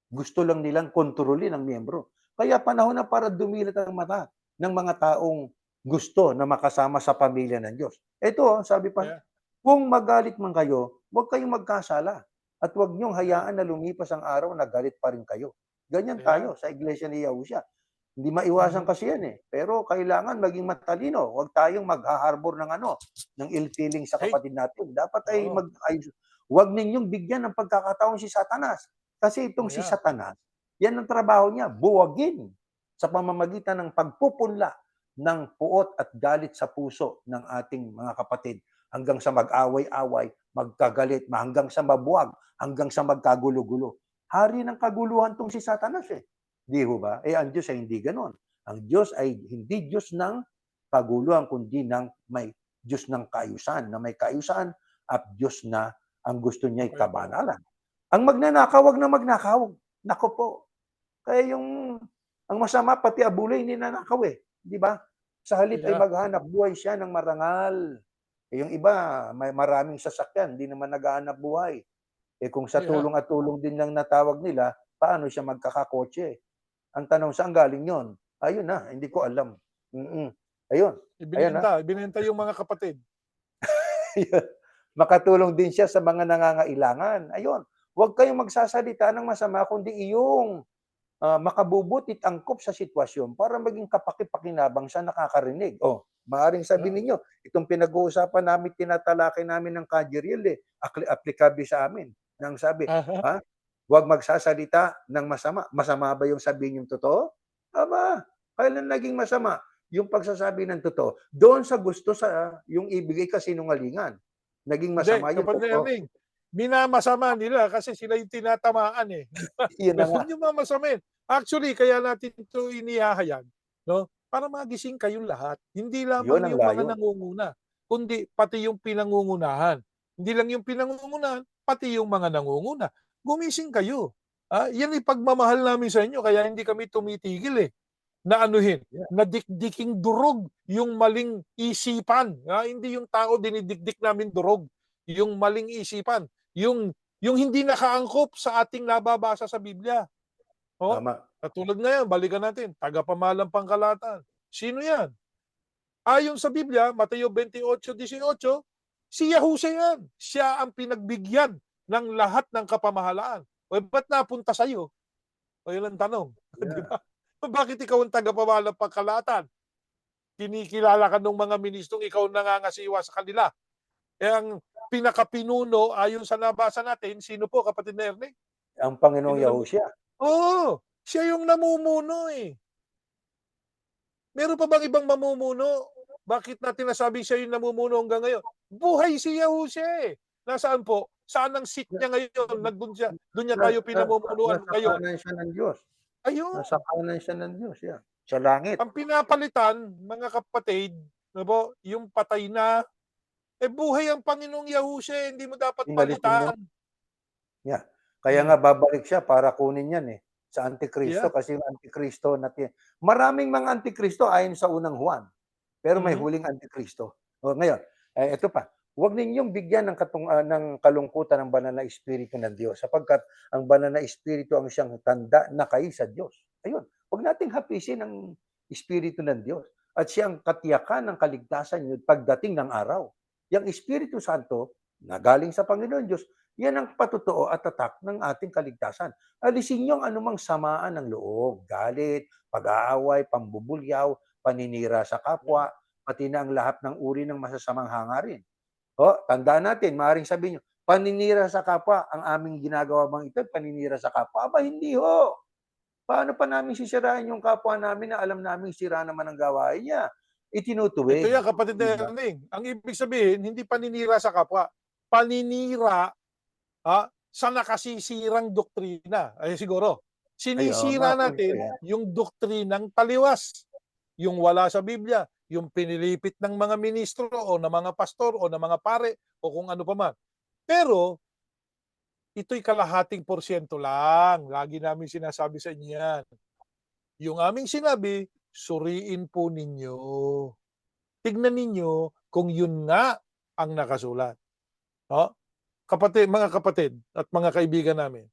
Gusto lang nilang kontrolin ang miyembro. Kaya panahon na para dumilat ang mata ng mga taong gusto na makasama sa pamilya ng Diyos. Ito, sabi pa, Yeah. kung magalit man kayo, huwag kayong magkasala. At huwag niyong hayaan na lumipas ang araw na galit pa rin kayo. Ganyan Ayan. tayo sa iglesia ni Yahushua. Hindi maiwasan Mhm. kasi yan Pero kailangan maging matalino. Huwag tayong magha-harbor ng ill feeling sa Hate. kapatid natin. Dapat ay Oo. huwag ninyong bigyan ng pagkakataon si Satanas. Kasi itong si Yeah. Satanas, yan ang trabaho niya, buwagin sa pamamagitan ng pagpupunla ng puot at galit sa puso ng ating mga kapatid hanggang sa mag-away-away, magkagalit, hanggang sa mabuwag, hanggang sa magkagulo-gulo. Hari ng kaguluhan tong si Satanas Di ho ba? Ang Diyos ay hindi ganon. Ang Diyos ay hindi Diyos ng kaguluhan, kundi may Diyos ng kaayusan, na may kaayusan at Diyos na ang gusto niya ay kabanalan. Ang magnanakaw, wag na magnakaw. Nako po. Kaya ang masama, pati abulay, hindi nanakaw Di ba? Sa halip ay Yeah. maghanap buhay siya ng marangal. Yung iba, may maraming sasakyan, hindi naman naghahanap buhay. Kung sa Yeah. tulong at tulong din lang natawag nila, paano siya magkakakotse? Ang tanong, saan galing yon? Ayun na, hindi ko alam. Ayun. Ibinenta yung mga kapatid. Makatulong din siya sa mga nangangailangan. Ayun. huwag kayong magsasalita ng masama kundi iyong makabubutit angkop sa sitwasyon para maging kapaki-pakinabang sa nakakarinig. Oh, maaaring sabihin ninyo, itong pinag-uusapan namin, tinatalakay namin ng Kajiriel, aplikable sa amin. Nang sabi, Aha. ha? Huwag magsasalita ng masama. Masama ba yung sabihin yung totoo? Aba, kailan naging masama? Yung pagsasabi ng totoo. Doon sa gusto sa yung ibigay kasinungalingan. Naging Hindi, masama yung kapatid totoo. Erning, minamasama nila kasi sila yung tinatamaan eh. Yun na nga. Huwag niyo mamasamin. Actually, kaya natin ito inihahayag, no? Para magising kayong lahat. Hindi Yun lamang ang yung mga layon. nangunguna, kundi pati yung pinangungunahan. Hindi lang yung pinangungunahan, pati yung mga nangunguna. Gumising kayo. Yan yung pagmamahal namin sa inyo, kaya hindi kami tumitigil eh. Na anuhin, Yeah. na dikdiking durog yung maling isipan. Hindi yung tao dinidikdik namin durog. Yung maling isipan. Yung hindi nakaangkop sa ating nababasa sa Biblia. Oh, Tama. katulad ngayon, balikan natin, tagapamahalang pangkalahatan. Sino yan? Ayon sa Biblia, Mateo 28:18, si Yahuse yan. Siya ang pinagbigyan ng lahat ng kapamahalaan. O ba't napunta sa'yo? O yun ang tanong. Di Yeah. ba? Bakit ikaw ang tagapamahalang pangkalahatan? Kinikilala ka ng mga ministrong ikaw nangangasiwa sa kanila. Ang pinakapinuno ayon sa nabasa natin, sino po kapatid na Erne? Ang Panginoong Sino Yahushua. Oo, siya yung namumuno eh. Meron pa bang ibang mamumuno? Bakit natin nasabing siya yung namumuno hanggang ngayon? Buhay si Yahusha eh. Nasaan po? Saan ang seat niya ngayon? Doon niya tayo pinamumunuan Nasa ngayon. kanan siya ng Diyos. Ayun. Nasa kanan siya ng Diyos, yeah. Sa langit. Ang pinapalitan, mga kapatid, ano po, yung patay na, buhay ang Panginoong Yahusha, hindi mo dapat Pinalitin niya. palitan. Yeah. Kaya nga babalik siya para kunin yan eh. Sa Antikristo. Yeah. Kasi yung Antikristo natin. Maraming mga Antikristo ayon sa unang Juan. Pero may Mhm. huling Antikristo. O ngayon, ito pa. Huwag ninyong bigyan ng kalungkutan ng banal na espiritu ng Diyos sapagkat ang banal na espiritu ang siyang tanda na kayo sa Diyos. Ayun, huwag nating hapisin ang espiritu ng Diyos at siyang katiyakan ng kaligtasan niyo pagdating ng araw. Yang Espiritu Santo na galing sa Panginoon Diyos, yan ang patotoo at tatak ng ating kaligtasan. Alisin niyo ang anumang samaan ng loob, galit, pag-aaway, pambubulyaw, paninira sa kapwa, pati na ang lahat ng uri ng masasamang hangarin. Tandaan natin, maaaring sabihin nyo, paninira sa kapwa, ang aming ginagawa bang ito, paninira sa kapwa? Aba, hindi ho. Paano pa namin sisirain yung kapwa namin na alam namin sira naman ang gawain niya? Ito Itinutuwid. yan, kapatid na Diba? Erning. Ang ibig sabihin, hindi paninira sa kapwa. Paninira sa nakasisirang doktrina. Ay siguro, sinisira Mga punto natin yan. yung doktrinang taliwas. Yung wala sa Biblia, yung pinilipit ng mga ministro o ng mga pastor o ng mga pare o kung ano pa man. Pero, ito'y kalahating porsyento lang. Lagi namin sinasabi sa inyo yan. Yung aming sinabi, suriin po ninyo. Tignan ninyo kung yun nga ang nakasulat. Kapatid, mga kapatid at mga kaibigan namin,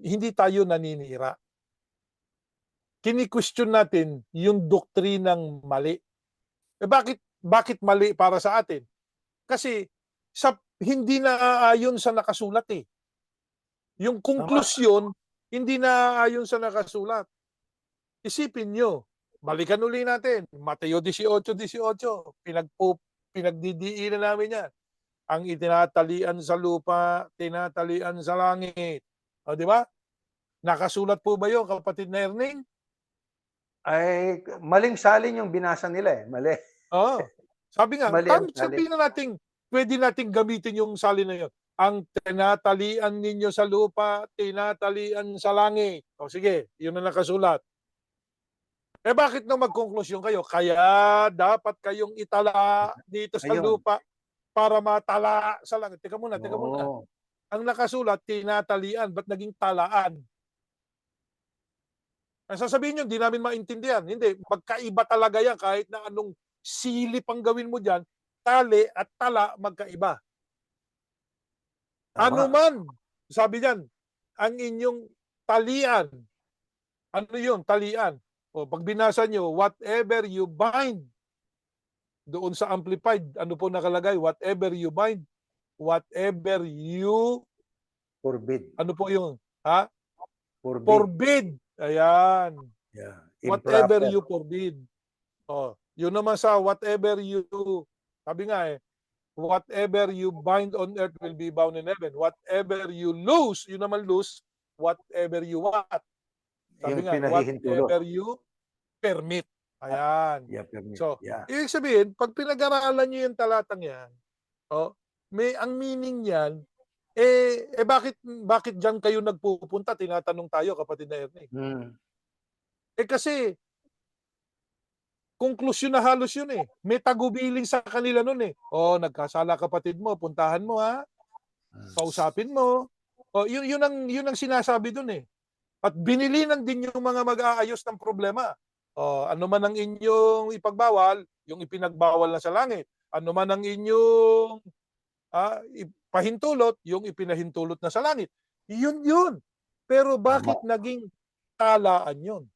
hindi tayo naninira. Kini-question natin yung doktrinang mali. Bakit mali para sa atin? Kasi hindi naaayon sa nakasulat eh. Yung Tama. konklusyon, hindi naaayon sa nakasulat. Isipin nyo, balikan uli natin, Mateo 18:18, pinagdidiinan namin yan. Ang itinatalian sa lupa, tinatalian sa langit. O, di ba? Nakasulat po ba yun, kapatid na Erning? Ay, maling salin yung binasa nila eh. Mali. Oo. Sabi nga, Mali ang salin. sabihin na natin, pwede nating gamitin yung salin na yun. Ang tinatalian ninyo sa lupa, tinatalian sa langit. O sige, yun ang nakasulat. Bakit nang magkonklusyon kayo? Kaya dapat kayong itala dito sa Ayun. lupa para matala sa langit. Teka muna. Oo. Ang nakasulat, tinatalian. Ba't naging talaan? Ang sasabihin nyo, hindi namin maintindihan. Hindi, magkaiba talaga yan. Kahit na anong silip ang gawin mo dyan, tali at tala, magkaiba. Tama. Ano man, sabi dyan, ang inyong talian. Ano yun, talian? Pag binasa nyo, whatever you bind, doon sa Amplified, ano po nakalagay? Whatever you bind, whatever you Forbid. Ano po yung, ha? Forbid. Forbid. Ayan. Yeah. Whatever Improper. you forbid. Oh, yun naman sa whatever you, sabi nga whatever you bind on earth will be bound in heaven. Whatever you lose, yun naman lose, whatever you what? Sabi Yung nga, pinahihintulot. whatever you permit. Ayan. Yeah, permit. So, Yeah. ibig sabihin, pag pinag-aralan nyo yung talatang yan, ang meaning niyan, bakit diyan kayo nagpupunta? Tinatanong tayo, kapatid na Ernie. Mm. Kasi, konklusyon na halos yun eh. May tagubilin sa kanila nun eh. Nagkasala kapatid mo, puntahan mo ha. Kausapin mo. Yun ang sinasabi dun eh. At binilinan din yung mga mag-aayos ng problema. Ano man ang inyong ipagbawal, yung ipinagbawal na sa langit. Ano man ang inyong ipahintulot, yung ipinahintulot na sa langit. Yun. Pero bakit naging talaan yun?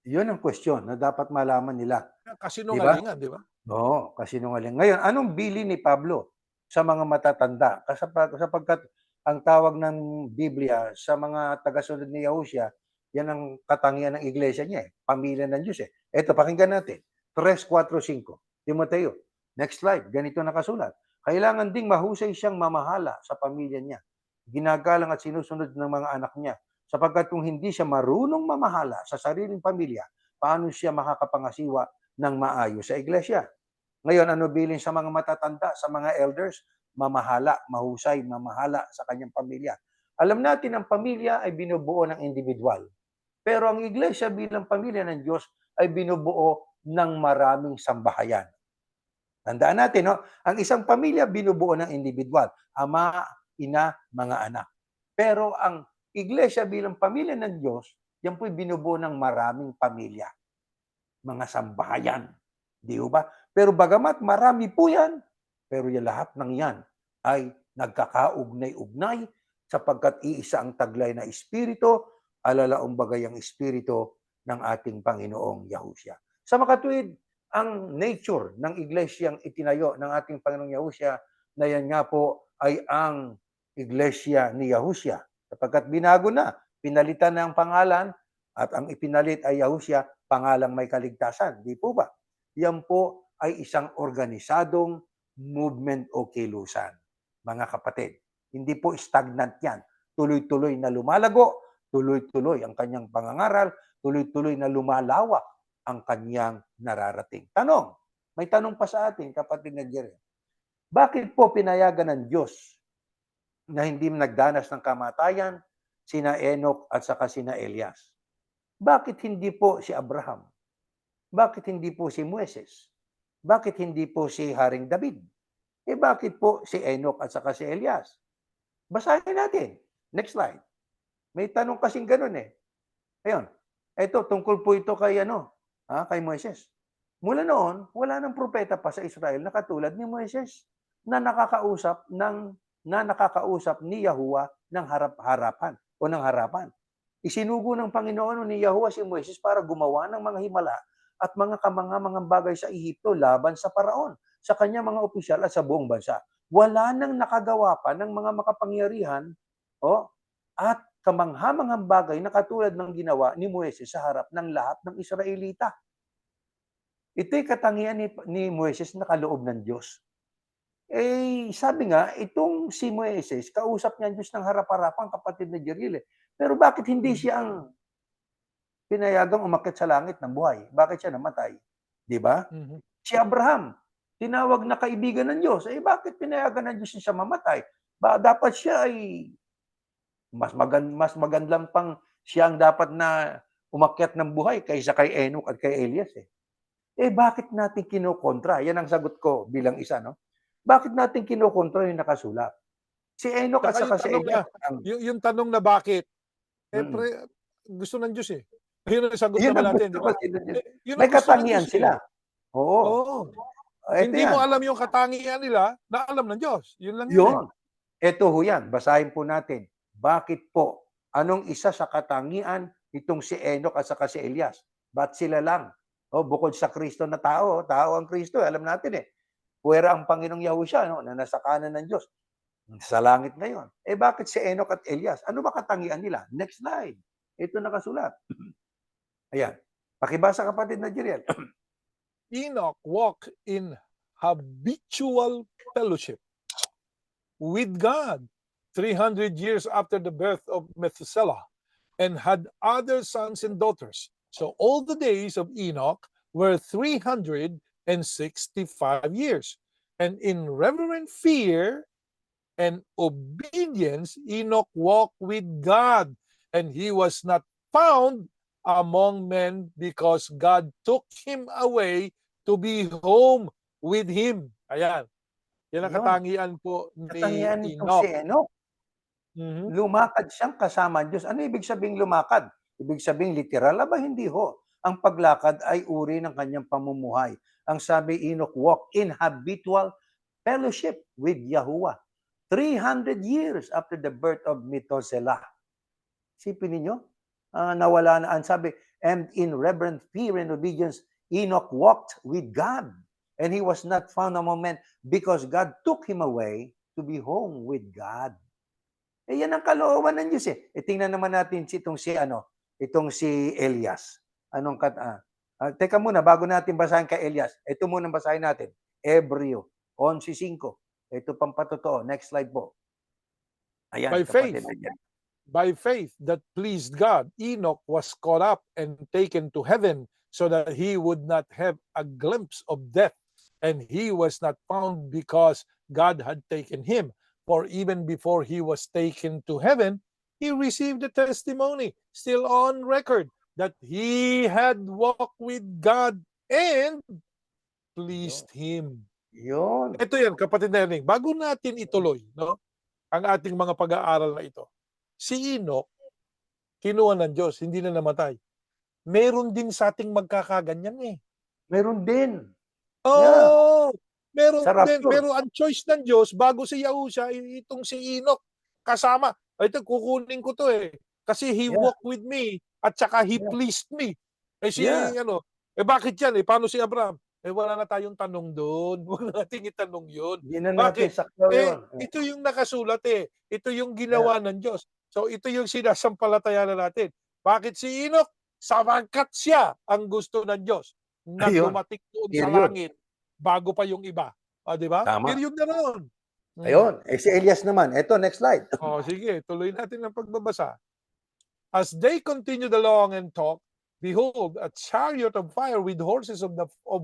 Yun ang question na dapat malaman nila. Kasinungalingan, di ba? Oo, kasinungalingan. Ngayon, anong bili ni Pablo sa mga matatanda? Sapagkat ang tawag ng Biblia sa mga tagasunod ni Yahushua, yan ang katangian ng iglesia niya eh. Pamilya ng Diyos eh. Ito, pakinggan natin. 3:4-5. Timoteo. Next slide. Ganito nakasulat. Kailangan ding mahusay siyang mamahala sa pamilya niya. Ginagalang at sinusunod ng mga anak niya. Sapagkat kung hindi siya marunong mamahala sa sariling pamilya, paano siya makakapangasiwa ng maayos sa iglesia? Ngayon, ano bilin sa mga matatanda, sa mga elders? Mamahala, mahusay, mamahala sa kanyang pamilya. Alam natin, ang pamilya ay binubuo ng individual. Pero ang iglesia bilang pamilya ng Diyos ay binubuo ng maraming sambahayan. Tandaan natin, ang isang pamilya binubuo ng individual. Ama, ina, mga anak. Pero ang iglesia bilang pamilya ng Diyos, yan po'y binubuo ng maraming pamilya. Mga sambahayan. Di ba? Pero bagamat marami po yan, pero yung lahat ng yan ay nagkakaugnay-ugnay sapagkat iisa ang taglay na espiritu, alalaong bagay ang espiritu ng ating Panginoong Yahushua. Sa makatuwid, ang nature ng iglesyang itinayo ng ating Panginoong Yahushua na yan nga po ay ang iglesia ni Yahushua. Sapagkat binago na, pinalitan na ang pangalan at ang ipinalit ay Yahushua, pangalang may kaligtasan. Di po ba? Yan po ay isang organisadong movement o kilusan. Mga kapatid, hindi po stagnant yan. Tuloy-tuloy na lumalago, tuloy-tuloy ang kanyang pangangaral, tuloy-tuloy na lumalawak ang kanyang nararating. Tanong, may tanong pa sa atin, kapatid na Jerry. Bakit po pinayagan ng Diyos na hindi nagdanas ng kamatayan sina Enoch at saka sina Elias? Bakit hindi po si Abraham? Bakit hindi po si Moises? Bakit hindi po si Haring David? Bakit po si Enoch at saka si Elias? Basahin natin. Next slide. May tanong kasing ganun eh. Ayun. Ito, tungkol po ito kay kay Moises. Mula noon, wala nang propeta pa sa Israel na katulad ni Moises na nakakausap ni Yahuwah ng harap-harapan o ng harapan. Isinugo ng Panginoon ni Yahuwah si Moises para gumawa ng mga himala at mga bagay sa Ehipto laban sa Paraon, sa kanya mga opisyal at sa buong bansa. Wala nang nakagawa pa ng mga makapangyarihan at kamanghamanghang bagay na katulad ng ginawa ni Moises sa harap ng lahat ng Israelita. Ito'y katangian ni Moises na kaloob ng Diyos. Sabi nga, itong si Moises, kausap niya ang Diyos ng harap-harapan, kapatid na Jeril. Pero bakit hindi siya ang pinayagang umakyat sa langit ng buhay? Bakit siya namatay? Di ba? Si Abraham, tinawag na kaibigan ng Diyos. Bakit pinayagan ng Diyos siya mamatay? Dapat siya ay mas magandang pang siya ang dapat na umakyat ng buhay kaysa kay Enoch at kay Elias. Bakit natin kinokontra? Yan ang sagot ko bilang isa, no? Bakit natin kinokontra yung nakasulat? Si Enoch at saka si Elias. Yung tanong na bakit, gusto ng Diyos eh. Yun ang sagot naman natin, di ba? May katangian sila. Oo. Hindi mo alam yung katangian nila na alam ng Diyos. Yun lang yun. Ito ho yan. Basahin po natin. Bakit po? Anong isa sa katangian itong si Enoch at saka si Elias? Ba't sila lang? Bukod sa Kristo na tao ang Kristo. Alam natin eh. Puwera ang Panginoong Yahushua na nasa kanan ng Diyos. Sa langit ngayon. Eh bakit si Enoch at Elias? Ano ba katangian nila? Next slide. Ito nakasulat. Ayan. Pakibasa kapatid na Jeriel. Enoch walked in habitual fellowship with God 300 years after the birth of Methuselah and had other sons and daughters. So all the days of Enoch were 365 years. And in reverent fear and obedience, Enoch walked with God, and he was not found among men because God took him away to be home with him. Ayan. Yan ang Yun. katangian po ni Katangian nitong si Enoch. Enoch. Mhm. Lumakad siyang kasama ang Diyos. Ano ibig sabing lumakad? Ibig sabing literal? Aba, hindi ho. Ang paglakad ay uri ng kanyang pamumuhay. Ang sabi, Enoch walked in habitual fellowship with Yahuwah. 300 years after the birth of Methuselah. Sipin ninyo, nawala na. Ang sabi, and in reverent fear and obedience, Enoch walked with God. And he was not found among men because God took him away to be home with God. Eh, yan ang kalooban ng Diyos eh. E tingnan naman natin itong si Elias. Teka muna, bago natin basahin kay Elias, ito muna basahin natin. Hebreo 11:5. Ito pang patotoo. Next slide po. Ayan, By kapatid. faith, by faith that pleased God, Enoch was caught up and taken to heaven so that he would not have a glimpse of death. And he was not found because God had taken him. For even before he was taken to heaven, he received the testimony, still on record, that he had walked with God and pleased him. Yun. Ito yan, kapatid na yan. Bago natin ituloy, no, ang ating mga pag-aaral na ito, si Enoch, kinuha ng Diyos, hindi na namatay. Meron din sa ating magkakaganyan eh. Meron din. Yeah. Oh, meron Sa din. rapture. Pero ang choice ng Diyos, bago si Yahusha, itong si Enoch, kasama. Ito, kukunin ko to eh. Kasi he Yeah. walked with me at saka he Yeah. pleased me. Eh si, Yeah. bakit yan eh? Paano si Abraham? Eh wala na tayong tanong doon. Huwag na nating itanong yun. Hindi na natin Bakit? sakto Eh, yun. ito yung nakasulat eh. Ito yung Yeah. ginawa ng Diyos. So ito yung sinasampalatayanan natin. Bakit si Enoch? Sapagkat siya ang gusto ng Diyos na Ayun. dumating doon sa Period. langit bago pa yung iba. O, di ba? Tama. Period na noon. Ayun. Eh si Elias naman. Ito, next slide. O, sige, tuloy natin ang pagbabasa. As they continued along and talked, behold, a chariot of fire with horses of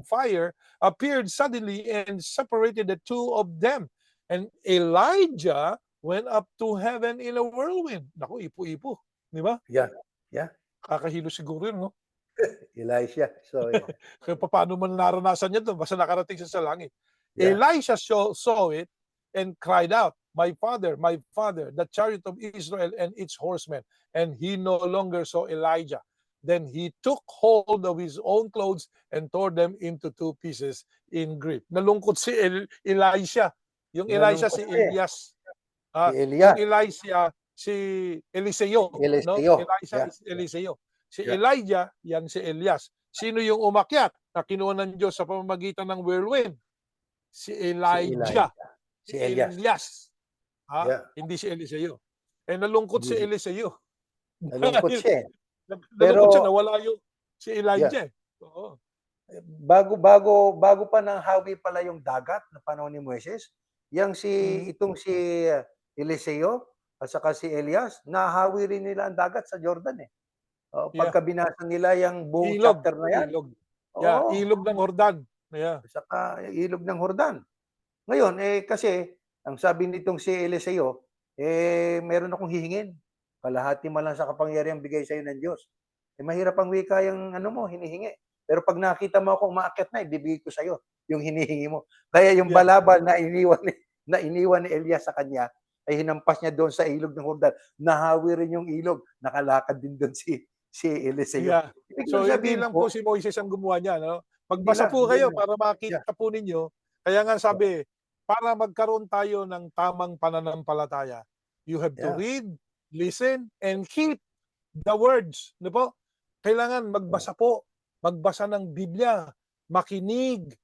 fire appeared suddenly and separated the two of them. And Elijah went up to heaven in a whirlwind. Naku, ipo-ipo. Di ba? Yeah. Yeah. Kakahilo siguro yun, no? Elijah. So, yeah. Kaya paano man naranasan niya doon, basta nakarating siya sa langit. Yeah. Elisha saw it and cried out, my father, the chariot of Israel and its horsemen. And he no longer saw Elijah. Then he took hold of his own clothes and tore them into two pieces in grief. Nalungkot si Elisha. Yung Elisha, Nalungkot si siya. Elias. Si Yung Elias. Elisha, si Eliseo. No? Eliseo. Elisha Yeah. is Eliseo. Si Yeah. Elijah, yan si Elias. Sino yung umakyat na kinuha ng Diyos sa pamamagitan ng whirlwind? Si Si Elijah. Elijah. Si Si Elias. Elias. Yeah. Hindi si Eliseo. Eh nalungkot si Hindi. Eliseo. Nalungkot Dahil siya. nalungkot siya, Pero, nawala yung si yeah. Elijah. Oo. Bago pa nang hawi pala yung dagat na panahon ni Moises, itong si Eliseo at saka si Elias, nahawi rin nila ang dagat sa Jordan eh. Yeah. Pagka binasa nila yung buong Ilog. chapter na yan. Ilog. Yeah, Oo. ilog ng Jordan. Yeah. Saka ilog ng Jordan. Ngayon, kasi, ang sabi nitong si Eliseo, meron akong hihingin. Kalahati man lang sa kapangyarihan bigay sa'yo ng Diyos. Mahirap ang wika yung hinihingi. Pero pag nakita mo akong maakyat na, ibibigay ko sa'yo yung hinihingi mo. Kaya yung Yeah. balabal na iniwan ni Elias sa kanya, ay hinampas niya doon sa ilog ng Jordan. Nahawi rin yung ilog. Nakalakad din doon si Eliseo. Yeah. Ibig So hindi sabihin lang po si Moises ang gumawa niya, no? Magbasa Hindi lang, po hindi kayo lang. para makita po ninyo. Kaya nga sabi, para magkaroon tayo ng tamang pananampalataya, you have to Yeah. read, listen, and keep the words. Ano po? Kailangan magbasa po. Magbasa ng Biblia. Makinig.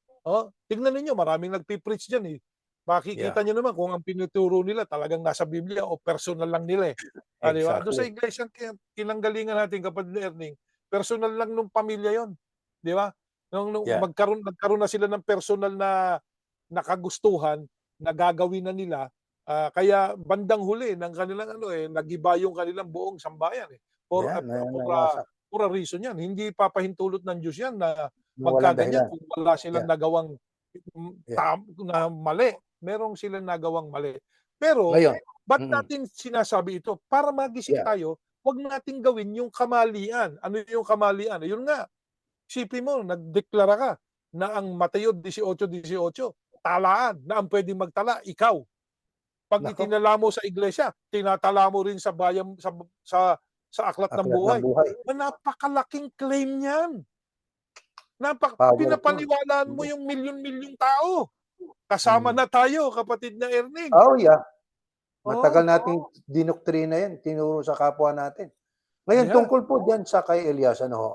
Tignan ninyo, maraming nagpipreach dyan eh. Makikita Yeah, niyo naman kung ang pinuturo nila talagang nasa Biblia o personal lang nila, eh. Di ba? Do'n sa exactly. iglesyang kinanggalingan natin, kapatid Erning, personal lang nung pamilya 'yon, 'di ba? Nung Yeah, nagkaroon na sila ng personal na kagustuhan na gagawin na nila, kaya bandang huli ng kanilang ano, nag-iba yung kanilang buong sambayan, eh. For yeah, a for a nawasak for a reason 'yan. Hindi papahintulot ng Diyos 'yan na ng walang magkaganyan dahilan. kung wala silang Yeah, nagawang yeah. na mali. Merong silang nagawang mali. Pero Ngayon ba't mm, natin sinasabi ito? Para magising yeah, tayo, 'wag nating gawin yung kamalian. Ano yung kamalian? Yun nga, isipin mo nagdeklara ka na ang Mateo 18:18 talaan na ang puwedeng magtala ikaw. 'Pag naku, itinala mo sa iglesia, tinatala mo rin sa bayan sa aklat ng aklat ng buhay. buhay, Na napakalaking claim niyan. powerful. Pinapaniwalaan mo Mm. yung milyon-milyong tao. Kasama Hmm. na tayo, kapatid na Erning. Oh, yeah. Matagal Oo, nating dinoktrina 'yan, tinuro sa kapwa natin. Ngayon yeah. tungkol po diyan sa kay Elias ano ho,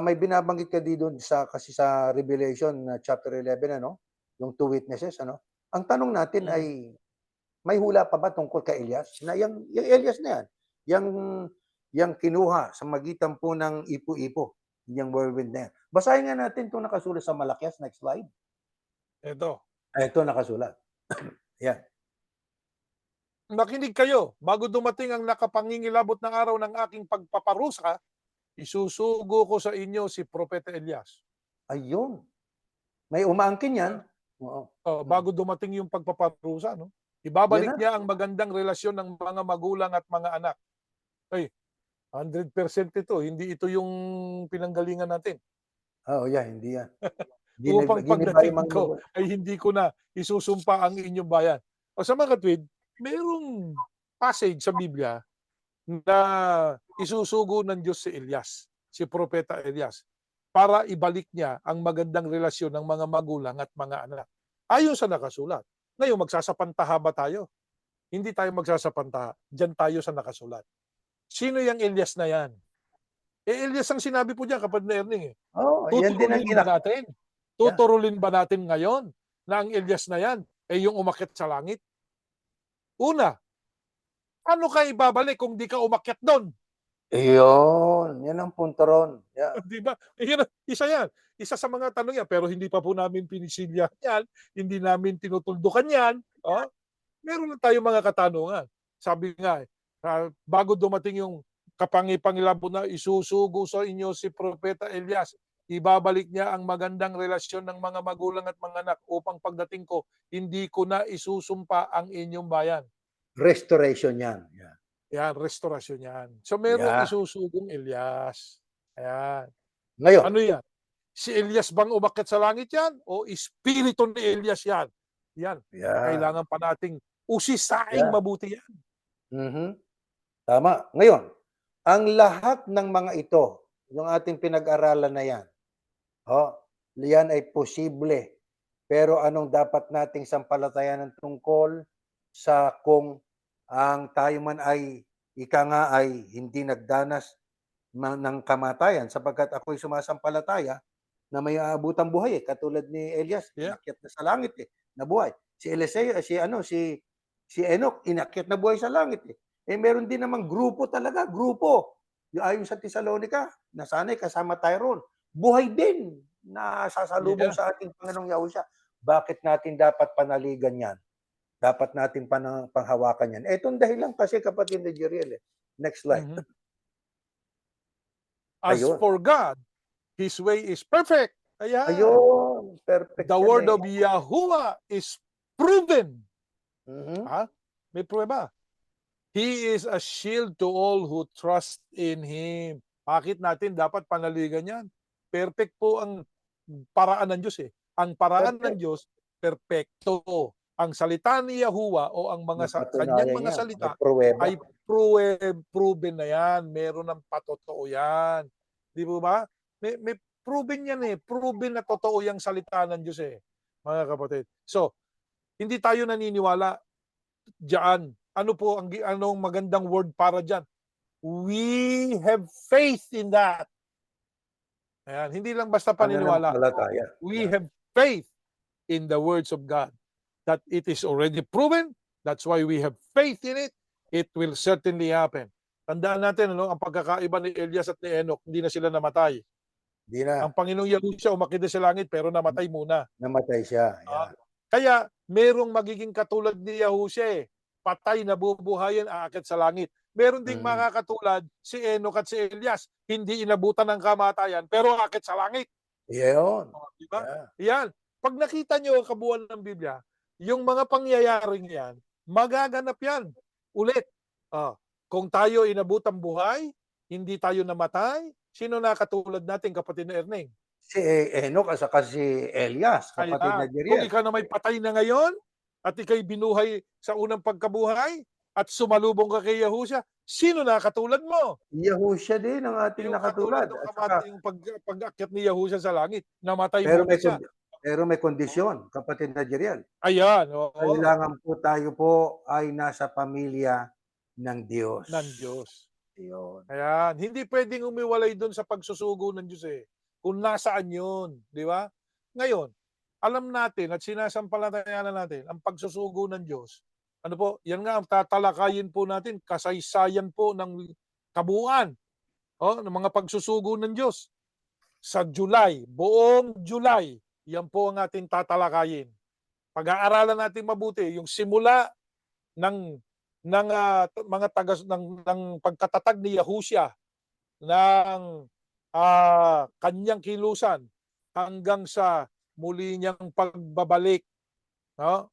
may binabanggit ka din do'n sa kasi sa Revelation chapter 11 ano, yung two witnesses ano. Ang tanong natin Mm. ay may hula pa ba tungkol kay Elias? Na yang Elias na 'yan, yang yang kinuha sa magitan po ng ipo-ipo, yang whirlwind na 'yan. Basahin nga natin 'tong nakasulat sa Malakias, next slide. Eto, Ito nakasulat, 'yan. makinig kayo, bago dumating ang nakapangingilabot na araw ng aking pagpaparusa, isusugo ko sa inyo si Propeta Elias. Ayun, may umaangkin 'yan. Ah, Oo, mm. bago dumating yung pagpaparusa 'no, 'Yan ibabalik na. niya ang magandang relasyon ng mga magulang at mga anak. Ay, 100% ito, hindi ito yung pinanggalingan natin. Oo, 'yan, hindi 'yan. Upang Giniba yung pagdating mga ko ay hindi ko na isusumpa ang inyong bayan. O sa mga katwid, mayroong passage sa Biblia na isusugo ng Diyos si Elias, si Propeta Elias, para ibalik niya ang magandang relasyon ng mga magulang at mga anak. Ayon sa nakasulat. Ngayon, magsasapantaha ba tayo? Hindi tayo magsasapantaha. Diyan tayo sa nakasulat. Sino yung Elias na yan? Elias ang sinabi po diyan, kapatid na Erning, eh. Oo, 'yan din ang Tuturulin ba natin? yeah. Tuturulin ba natin ngayon na ang Elias na yan ay yung umakyat sa langit? Una, paano ka ibabalik kung di ka umakyat do'n? Iyon, 'yan ang punto ron. Yeah, 'Di ba? Isa yan. Isa sa mga tanong yan, pero hindi pa po namin pinisilyahan yan, hindi namin tinutuldukan yan, meron lang tayong mga katanungan. Sabi nga, bago dumating yung kapangipangilabot na isusugo sa inyo si Propeta Elias, ibabalik niya ang magandang relasyon ng mga magulang at mga anak upang pagdating ko, hindi ko na isusumpa ang inyong bayan. restoration 'yan. Yeah, Yan, restorasyon yan. So merong yeah. isusugong Elias. Ayan. Ngayon Ano yan? Si Elias bang umakyat sa langit yan? O espiritu ni Elias yan? Yan. yeah, Kailangan pa nating usisaing yeah, mabuti yan. mhm, tama. Ngayon, ang lahat ng mga ito, yung ating pinag-aralan na 'yan, oh, 'yan ay posible. Pero anong dapat nating sampalatayanan tungkol sa kung ang tayo man ay ika nga ay hindi nagdanas ng kamatayan sapagkat ako'y sumasampalataya na may aabutang buhay, katulad ni Elias, Yeah. inakyat na sa langit, nabuhay. Si Eliseo, si Enoch, inakyat na buhay sa langit, eh. Eh, meron din namang grupo talaga, grupo. Yung ayon sa Tesalonica, na sana'y kasama tayo roon. Buhay din na sasalubong Yeah. sa ating Panginoong Yahushua. Bakit natin dapat panaligan 'yan? Dapat natin panghawakan 'yan. Etong dahilan kasi, kapatid na Jeriel, eh. Next slide. Mhm. As Ayun. for God, His way is perfect. Ayan. Ayun, perfect The 'yan, word eh. of Yahuwah is proven. Mhm. Ha? May pruweba. He is a shield to all who trust in Him. Bakit natin dapat panaligan yan? Perfect po ang paraan ng Diyos, eh. Ang paraan ng Perfect. Diyos, perpekto. Ang salita ni Yahuwah o ang kanyang Napatunayan mga niya, may salita pruweba. ay proven na yan. Meron ng patotoo yan. Di po ba? May proven yan, eh. Proven na totoo yung salita ng Diyos, eh, mga kapatid. So, hindi tayo naniniwala diyan. Ano po anong magandang word para diyan? We have faith in that. Ayan, hindi lang basta paniniwala. Pananampalataya. We Yeah. have faith in the words of God. that it is already proven. That's why we have faith in it. It will certainly happen. Tandaan natin, ano, ang pagkakaiba ni Elias at ni Enoch, hindi na sila namatay. Hindi na. Ang Panginoong Yahushua umakyat na sa langit pero namatay muna. Namatay siya. Ah, Yeah. Kaya merong magiging katulad ni Yahushua eh. Patay na bubuhayin, aakyat sa langit. Meron ding makakatulad si Enoch at si Elias. Hindi inabutan ng kamatayan pero aakyat sa langit. Yun. Di ba? Yeah. Yan. Pag nakita nyo ang kabuuan ng Biblia, yung mga pangyayaring yan, magaganap yan ulit. Kung tayo inabutang buhay, hindi tayo namatay, sino na katulad natin, kapatid na Erneng? Si Enoch at saka si Elias, kapatid na Kung Jeriel. ikaw na may patay na ngayon, at ikay binuhay sa unang pagkabuhay, at sumalubong ka kay Yahushua, sino na katulad mo? Yahushua din ang ating Yung katulad nakatulad. ng At saka, yung pag-akyat ni Yahushua sa langit, namatay pero muna siya. pero may kondisyon, kapatid na Jeriel. Ayan, oo. Kailangan po tayo po ay nasa pamilya ng Diyos. Ng Diyos. Yun. Ayan, hindi pwedeng umiwalay doon sa pagsusugo ng Diyos eh. Kung nasaan yun, di ba? Ngayon, alam natin at sinasampalatayanan natin ang pagsusugo ng Diyos. Ano po, yan nga ang tatalakayin po natin, kasaysayan po ng kabuuan ng mga pagsusugo ng Diyos. Sa July, buong July, yan po ang ating tatalakayin. Pag-aaralan natin mabuti yung simula ng mga tagas ng pagkatatag ni Yahushua ng kanyang kilusan hanggang sa muli niyang pagbabalik, no?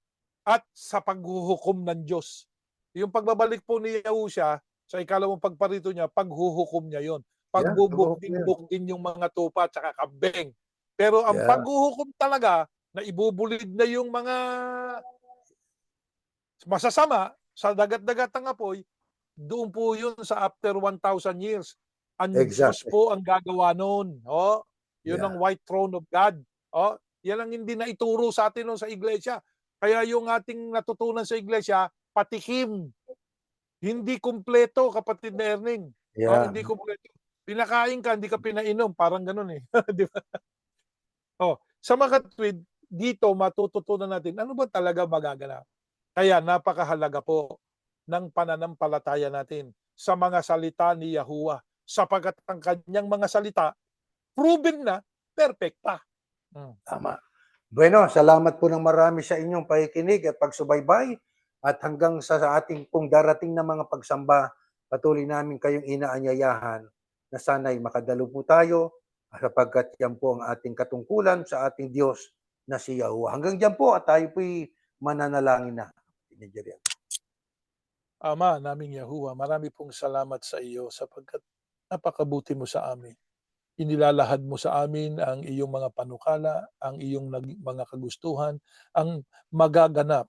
At sa paghuhukom ng Diyos. Yung pagbabalik po ni Yahushua sa ikalawang pagparito niya, paghuhukom niya yon. Pagbubukdin yung mga tupa at saka kambing. Pero ang Yeah. paghuhukom talaga na ibubulid na yung mga masasama sa dagat-dagat ng apoy, doon po yun sa after 1,000 years. Ang Diyos Exactly. po ang gagawa noon. Yun ang Yeah. white throne of God. Yan ang hindi na ituro sa atin noon sa iglesia. Kaya yung ating natutunan sa iglesia, patikim. Hindi kumpleto, kapatid na Erning. Yeah. Hindi kumpleto. Pinakain ka, hindi ka pinainom. Parang ganun eh. Di ba? Sa makatwid, dito matututunan natin ano ba talaga magaganap. Kaya napakahalaga po ng pananampalataya natin sa mga salita ni Yahuwah, sapagkat ang kanyang mga salita proven na perfecta. Tama. Bueno, salamat po ng marami sa inyong pakikinig at pagsubaybay at hanggang sa ating pong darating na mga pagsamba, patuloy namin kayong inaanyayahan na sana'y makadalo po tayo sapagkat yan po ang ating katungkulan sa ating Diyos na si Yahuwah. Hanggang dyan po at tayo po'y mananalangin na. Ama naming Yahuwah, marami pong salamat sa iyo sapagkat napakabuti mo sa amin. Inilalahad mo sa amin ang iyong mga panukala, ang iyong mga kagustuhan, ang magaganap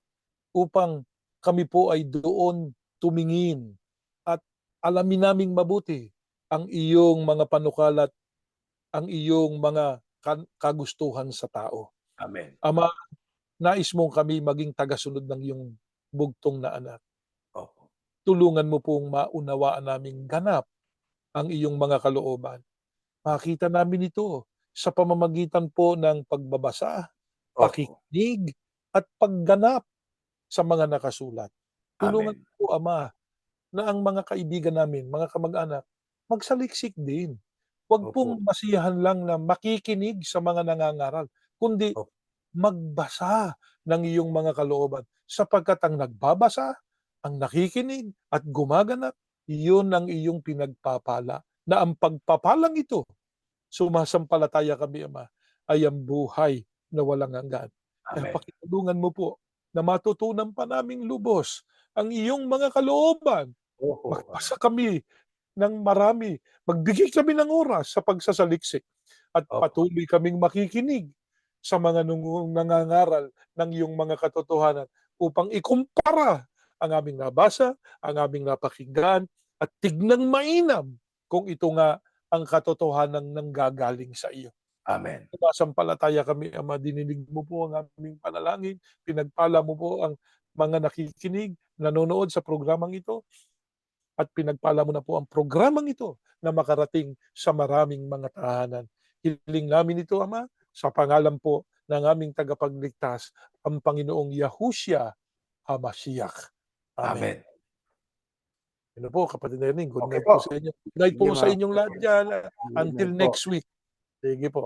upang kami po ay doon tumingin at alamin naming mabuti ang iyong mga panukala at ang iyong mga kagustuhan sa tao. Amen. Ama, nais mong kami maging tagasunod ng iyong bugtong na anak. Opo. Tulungan mo pong maunawaan naming ganap ang iyong mga kalooban. Makita namin ito sa pamamagitan po ng pagbabasa, Opo. pakikinig, at pagganap sa mga nakasulat. Tulungan Amen. po, Ama, na ang mga kaibigan namin, mga kamag-anak, magsaliksik din. Huwag Opo. pong masiyahan lang na makikinig sa mga nangangaral, kundi Opo. magbasa ng iyong mga kalooban. Sapagkat ang nagbabasa, ang nakikinig, at gumaganap, iyon ang iyong pinagpapala. Na ang pagpapalang ito, sumasampalataya kami, Ama, ay ang buhay na walang hanggan. Kaya Amen. pakitulungan mo po na matutunan pa naming lubos ang iyong mga kalooban. Opo. Magbasa kami ng marami. Magbigay kami ng oras sa pagsasaliksik. At Opo. patuloy kaming makikinig sa mga nangangaral ng iyong mga katotohanan upang ikumpara ang aming nabasa, ang aming napakinggan, at tignang mainam kung ito nga ang katotohanan nanggagaling sa iyo. Amen. Sumasampalataya kami, Ama, dininig mo po ang aming panalangin, pinagpala mo po ang mga nakikinig, nanonood sa programang ito, at pinagpala mo na po ang programang ito na makarating sa maraming mga tahanan. Hiling namin ito, Ama, sa pangalan po ng aming tagapagligtas, ang Panginoong Yahushua HaMashiach. Amen. Amen. Ano po, kapatid Erning, good Okay night po. po sa inyo. Good night po Sige, sa mga inyong lahat kapatid. dyan. Good Until night po. next week. Sige po.